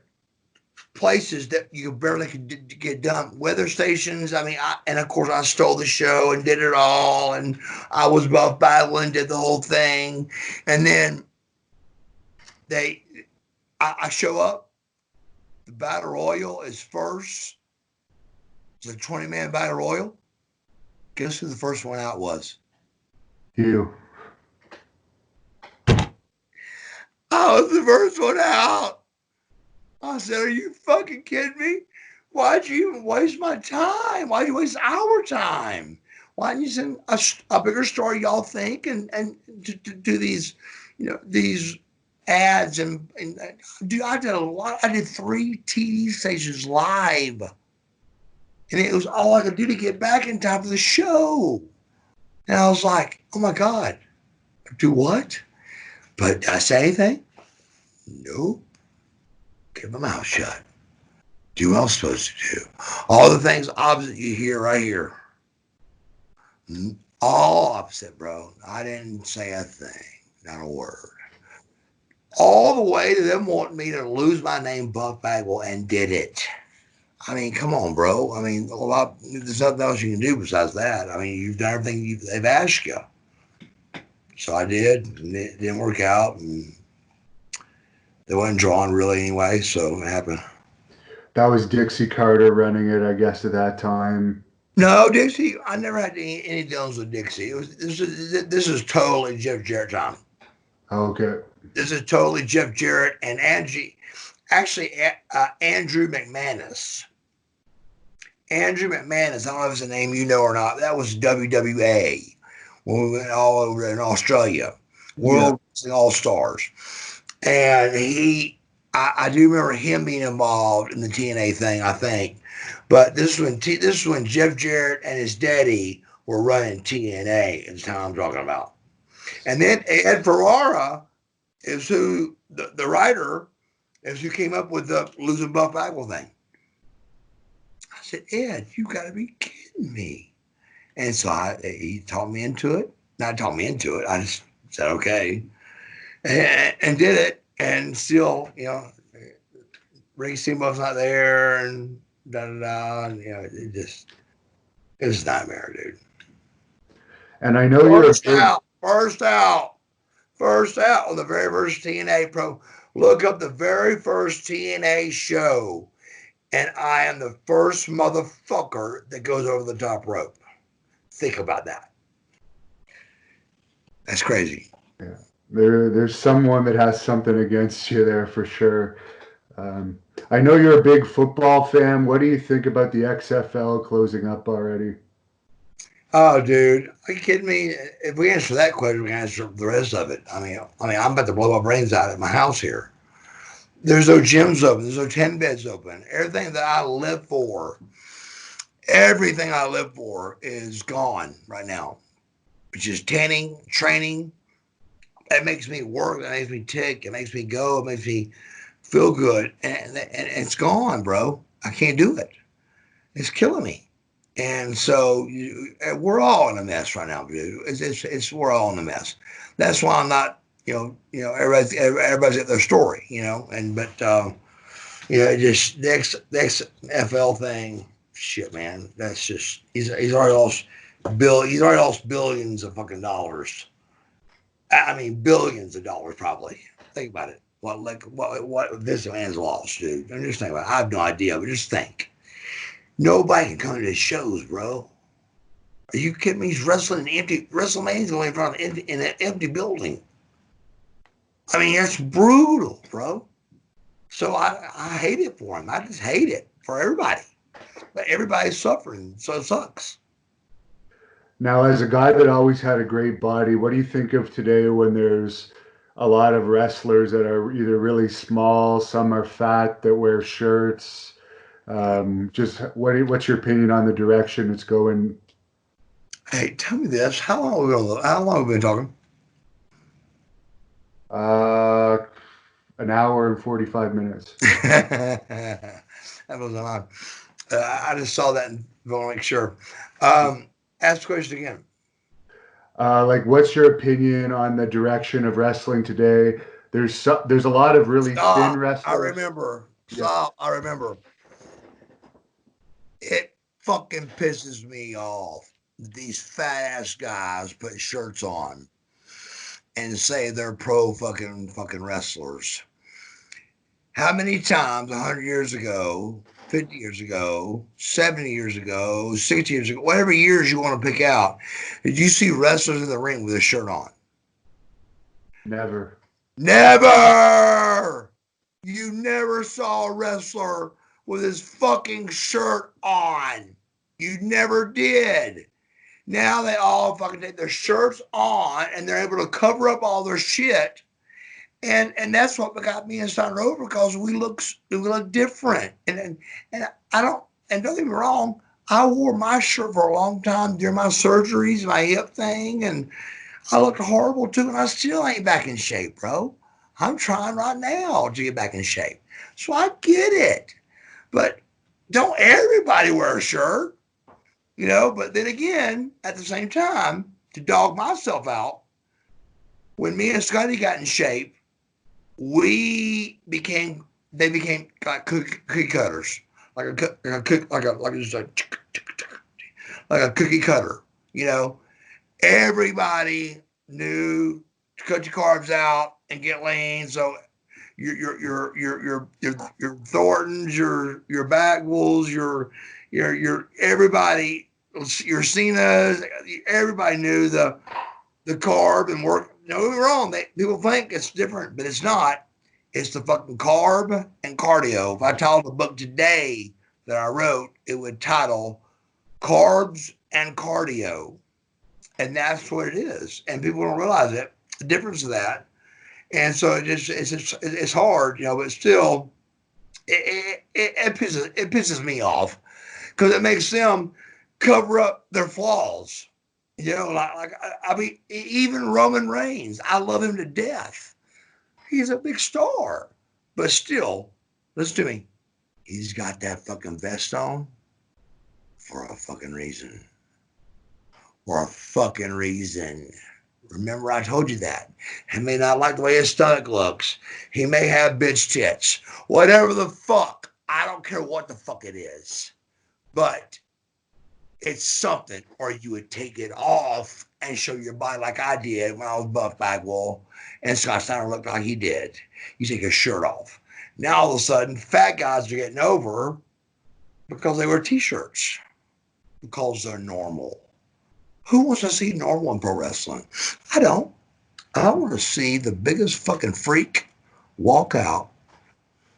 places that you barely could get done. Weather stations. And of course I stole the show and did it all. And I was Buff Bagwell and did the whole thing. And then I show up. The Battle Royal is first. It's a 20-man Battle Royal. Guess who the first one out was? you. I was the first one out. I said, are you fucking kidding me? Why'd you even waste my time? Why'd you waste our time? Why didn't you send a bigger story y'all think and to do these, these ads and dude, I did a lot. I did 3 TV stations live. And it was all I could do to get back in time for the show. And I was like, oh my God, do what? But did I say anything? No. Keep my mouth shut. Do what I was supposed to do. All the things opposite you hear right here. All opposite, bro. I didn't say a thing, not a word. All the way to them wanting me to lose my name, Buff Bagwell, and did it. I mean, come on, bro. I mean, a lot. There's nothing else you can do besides that. I mean, you've done everything they've asked you. So I did, and it didn't work out, and they wasn't drawn really anyway. So it happened. That was Dixie Carter running it, I guess, at that time. No, Dixie. I never had any dealings with Dixie. This is totally Jeff Jarrett time. Okay. This is totally Jeff Jarrett and Angie. Actually, Andrew McManus. Andrew McManus. I don't know if it's a name you know or not. That was WWA when we went all over in Australia. Yeah. World Wrestling All Stars. And I do remember him being involved in the TNA thing, I think. But this is when Jeff Jarrett and his daddy were running TNA at the time I'm talking about. And then Ed Ferrara is who the writer is who came up with the losing Buff Bagwell thing. I said, Ed, you got to be kidding me. And so he taught me into it. Not taught me into it. I just said okay, and did it. And still, Ricky Steamboat's not there, and da da da. And, it was a nightmare, dude. And I know you're a First big, out, first out, first out on the very first TNA pro. Look up the very first TNA show, and I am the first motherfucker that goes over the top rope. Think about that. That's crazy. yeah, there's someone that has something against you there for sure. Um, I know you're a big football fan. What do you think about the XFL closing up already? Oh, dude, are you kidding me? If we answer that question, we can answer the rest of it. I mean, I'm about to blow my brains out at my house here. There's no gyms open. There's no 10 beds open. Everything I live for is gone right now, which is tanning, training. That makes me work. That makes me tick. It makes me go. It makes me feel good. And it's gone, bro. I can't do it. It's killing me. And so we're all in a mess right now, dude. We're all in a mess. That's why I'm not, everybody's got their story, and but just the XFL thing, shit, man. That's just he's already lost he's already lost billions of fucking dollars. I mean billions of dollars probably. Think about it. What this man's lost, dude. I'm just thinking about it. I have no idea, but just think. Nobody can come to his shows, bro. Are you kidding me? He's wrestling in empty WrestleMania's going in front of in an empty building. I mean, that's brutal, bro. So I hate it for him. I just hate it for everybody. But everybody's suffering, so it sucks. Now, as a guy that always had a great body, what do you think of today when there's a lot of wrestlers that are either really small, some are fat that wear shirts? Just what's your opinion on the direction it's going? Hey, tell me this: how long have we been talking? Uh, an hour and 45 minutes. That was on. I just saw that and want to make sure. Ask the question again. Like, what's your opinion on the direction of wrestling today? There's a lot of really thin Stop. I wrestlers. remember. Yeah, Stop. I remember. It fucking pisses me off. These fat ass guys put shirts on and say they're pro fucking wrestlers. How many times 100 years ago, 50 years ago, 70 years ago, 60 years ago, whatever years you want to pick out, did you see wrestlers in the ring with a shirt on? never. Never! You never saw a wrestler with his fucking shirt on. You never did. Now they all fucking take their shirts on and they're able to cover up all their shit. And that's what got me and Steiner over because we look different. And I don't and don't get me wrong, I wore my shirt for a long time during my surgeries, my hip thing, and I looked horrible too, and I still ain't back in shape, bro. I'm trying right now to get back in shape. So I get it. But don't everybody wear a shirt, But then again, at the same time, to dog myself out, when me and Scotty got in shape, they became like cookie cutters. like a cookie cutter. You know, everybody knew to cut your carbs out and get lean. So your Thorntons, your Bagwells, your everybody, your Cenas, everybody knew the carb and work. No, get me wrong. People think it's different, but it's not. It's the fucking carb and cardio. If I titled the book today that I wrote, it would title Carbs and Cardio. And that's what it is. And people don't realize it, the difference of that. And so it's hard, but still, it pisses me off because it makes them cover up their flaws. I mean, even Roman Reigns, I love him to death. He's a big star, but still, listen to me. He's got that fucking vest on for a fucking reason. For a fucking reason. Remember, I told you that. He may not like the way his stomach looks. He may have bitch tits. Whatever the fuck. I don't care what the fuck it is. But it's something, or you would take it off and show your body like I did when I was Buff Bagwell and Scott Steiner looked like he did. You take his shirt off. Now all of a sudden, fat guys are getting over because they wear t-shirts because they're normal. Who wants to see normal in pro wrestling? I don't. I want to see the biggest fucking freak walk out.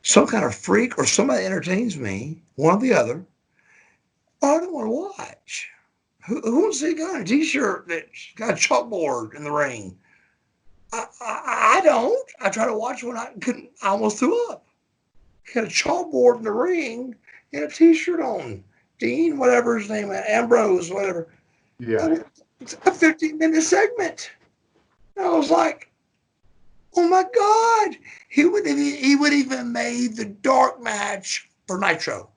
Some kind of freak or somebody that entertains me, one or the other. I don't want to watch. Who wants to see a guy in a t-shirt that's got a chalkboard in the ring? I don't. I try to watch when I couldn't. I almost threw up. He had a chalkboard in the ring and a t-shirt on. Dean, whatever his name is, Ambrose, whatever. Yeah. It's a 15-minute segment. And I was like, oh my God. He would even made the dark match for Nitro.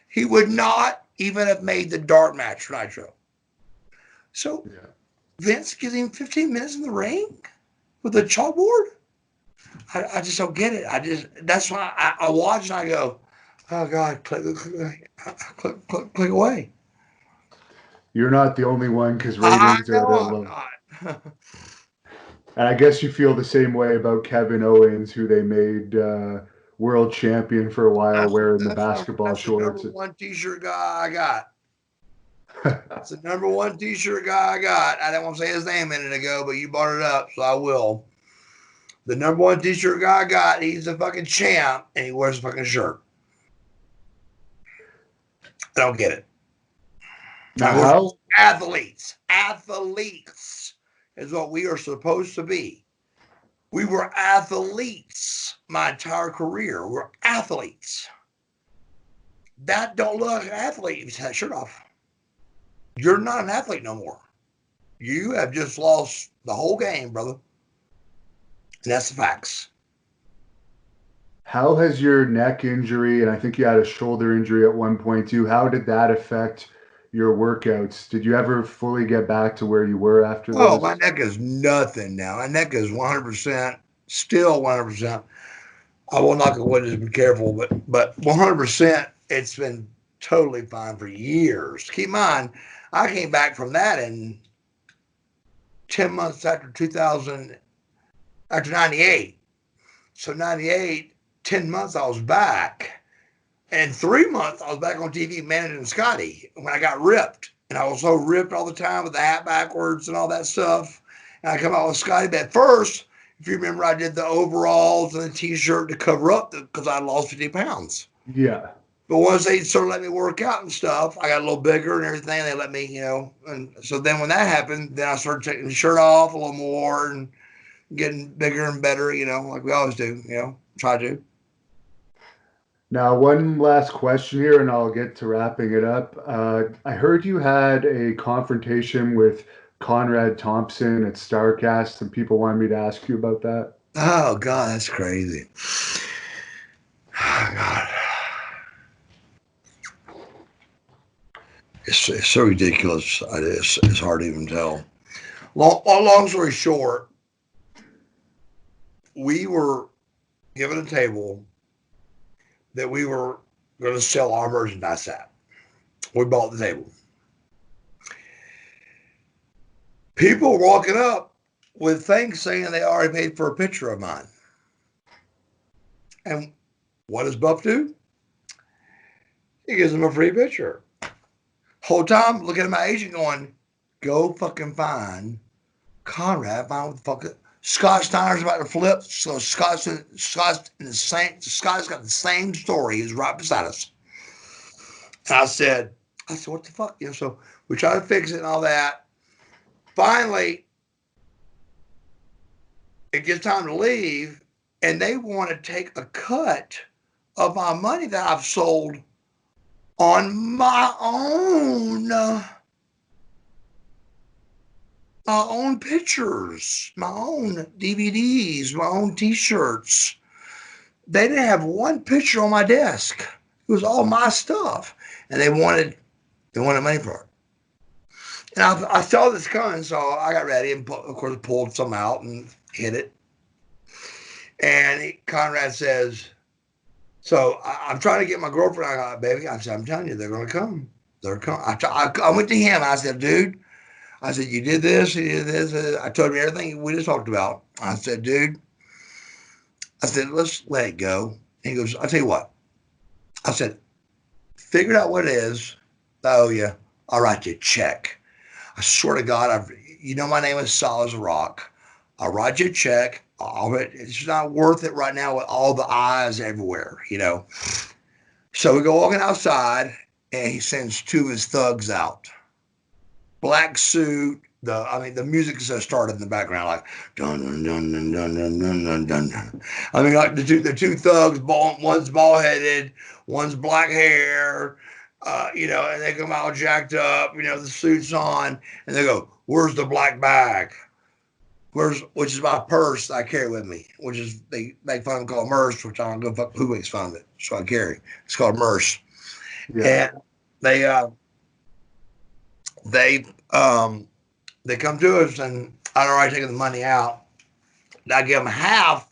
He would not even have made the dark match for Nitro. So Yeah. Vince gives him 15 minutes in the ring with a chalkboard. I just don't get it. That's why I watch and I go, oh God, click away. You're not the only one because I ratings are know at a I'm low. not. And I guess you feel the same way about Kevin Owens, who they made world champion for a while, wearing the basketball That's the number shorts. one T-shirt guy I got. That's the number one T-shirt guy I got. I didn't want to say his name a minute ago, but you brought it up, so I will. The number one T-shirt guy I got, he's a fucking champ, and he wears a fucking shirt. I don't get it. Now, We're how athletes. Athletes is what we are supposed to be. We were athletes my entire career. We're athletes. That don't look like an athlete if you take that shirt off. You're not an athlete no more. You have just lost the whole game, brother. And that's the facts. how has your neck injury, and I think you had a shoulder injury at one point too, how did that affect your workouts? Did you ever fully get back to where you were after Oh, my those? neck is nothing now. My neck is 100%, still 100%. I will knock on wood, just be careful, but 100%, it's been totally fine for years. Keep in mind, I came back from that in 10 months after 2000, after 98. So 98, 10 months I was back. And 3 months I was back on TV managing Scotty when I got ripped. And I was so ripped all the time with the hat backwards and all that stuff. And I come out with Scotty. But at first, if you remember, I did the overalls and the t-shirt to cover up because I lost 50 pounds. Yeah. But once they started letting me work out and stuff, I got a little bigger and everything. They let me, and so then when that happened, then I started taking the shirt off a little more and getting bigger and better, like we always do, try to. Now, one last question here, and I'll get to wrapping it up. I heard you had a confrontation with Conrad Thompson at StarCast, and people wanted me to ask you about that. Oh God, that's crazy. Oh, God, it's so ridiculous. It's hard to even tell. Long story short, we were given a table that we were going to sell our merchandise at. We bought the table. People walking up with things saying they already paid for a picture of mine. And what does Buff do? He gives them a free picture. Whole time looking at my agent going, go fucking find Conrad, find what the fuck. Scott Steiner's about to flip. So Scott's got the same story. He's right beside us. And I said, what the fuck? So we try to fix it and all that. Finally, it gets time to leave, and they want to take a cut of my money that I've sold on my own pictures, my own DVDs, my own T-shirts. They didn't have one picture on my desk. It was all my stuff, and they wanted money for it. And I saw this coming, so I got ready and, of course, pulled some out and hit it. And Conrad says, so I'm trying to get my girlfriend. I got, baby. I said, I'm telling you, they're going to come. They're coming. I went to him. I said, dude, I said, you did this, you did this. I told him everything we just talked about. I said, dude, I said, let's let it go. And he goes, I'll tell you what. I said, figure out what it is. Oh, yeah. I'll write you a check. I swear to God, my name is solid as a rock. I'll write you a check. It's not worth it right now with all the eyes everywhere, So we go walking outside, and he sends two of his thugs out. Black suit. The music just started in the background, like dun dun dun dun dun dun dun dun dun. I mean, like the two thugs. One's bald headed, one's black hair. And they come out jacked up. The suits on, and they go, "Where's the black bag? Which is my purse I carry with me, which is they make fun of called Merce, which I don't go fuck who makes fun of it. So I carry. It's called Merce, and they come to us, and I'd already taken the money out. And I give them half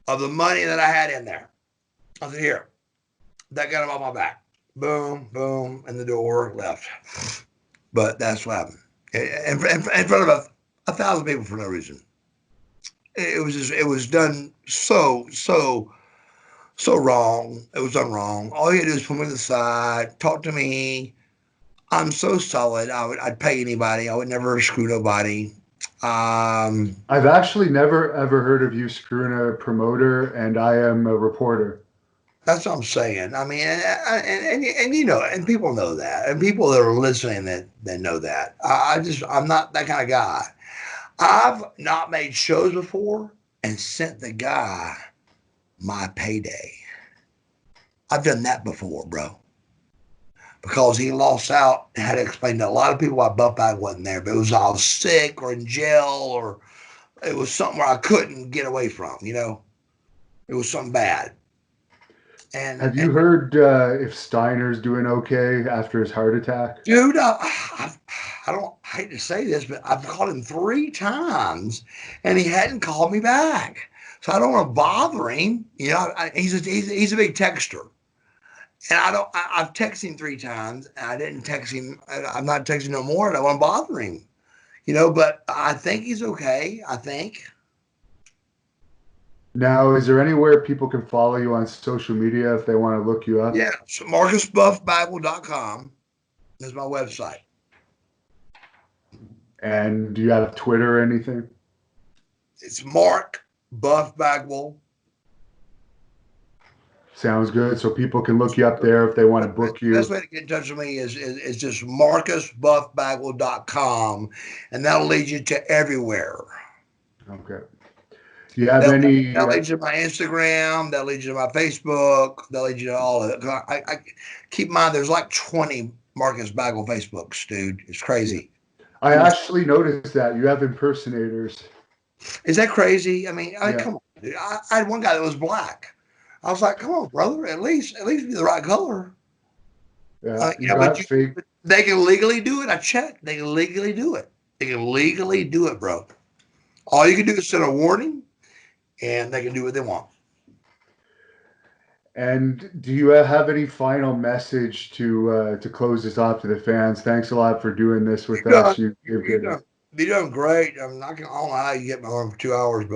of the money that I had in there. I said, here, that got them off my back. Boom, boom, and the door left. But that's what happened. In front of 1,000 people for no reason. It was done so wrong. It was done wrong. All you had to do is put me to the side, talk to me. I'm so solid. I'd pay anybody. I would never screw nobody. I've actually never ever heard of you screwing a promoter, and I am a reporter. That's what I'm saying. I mean, and people know that, and people that are listening that know that. I'm not that kind of guy. I've not made shows before and sent the guy my payday. I've done that before, bro. Because he lost out and had to explain to a lot of people why Buff Bag wasn't there. But it was I was sick or in jail, or it was something where I couldn't get away from. It was something bad. Have you And heard if Steiner's doing okay after his heart attack? dude, I hate to say this, but I've called him 3 times, and he hadn't called me back. So I don't want to bother him. He's a big texter. And I've texted him 3 times, and I didn't text him. I'm not texting no more. And I don't want to bother him, but I think he's okay. I think. Now, is there anywhere people can follow you on social media if they want to look you up? Yeah. So MarcusBuffBagwell.com is my website. And do you have Twitter or anything? It's Mark Buff Bagwell. Sounds good. So people can look you up there if they want to book you. The best way to get in touch with me is just MarcusBuffBagwell.com, and that'll lead you to everywhere. Okay. Do you have any? That'll lead you to my Instagram. That'll lead you to my Facebook. That'll lead you to all of it. I keep in mind, there's like 20 Marcus Bagwell Facebooks, dude. It's crazy. I actually noticed that you have impersonators. Is that crazy? I mean, come on, dude. I had one guy that was black. I was like, come on, brother. At least be the right color. Yeah, but they can legally do it. I checked. They can legally do it. They can legally do it, bro. All you can do is send a warning, and they can do what they want. And do you have any final message to close this off to the fans? Thanks a lot for doing this You with done, us. You, you've you been done, you done great. I'm not gonna, I don't know how you get me on for 2 hours,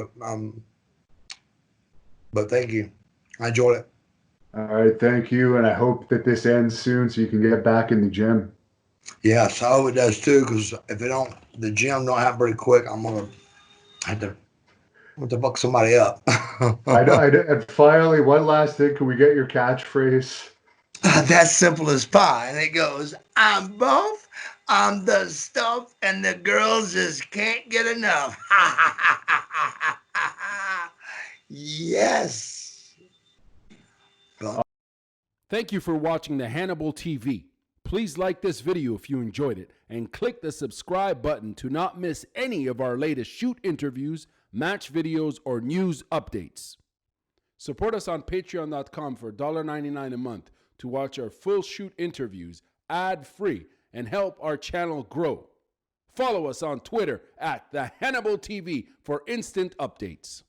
but thank you. I enjoyed it. all right. Thank you, and I hope that this ends soon so you can get back in the gym. Yes, I hope it does too. Because if it don't, the gym don't happen pretty quick. I'm gonna have to, fuck somebody up. And finally, one last thing. Can we get your catchphrase? That's simple as pie. And it goes, I'm both. I'm the stuff, and the girls just can't get enough. Yes. Thank you for watching the Hannibal TV. Please like this video if you enjoyed it and click the subscribe button to not miss any of our latest shoot interviews, match videos, or news updates. Support us on patreon.com for $1.99 a month to watch our full shoot interviews ad-free and help our channel grow. Follow us on Twitter at the Hannibal TV for instant updates.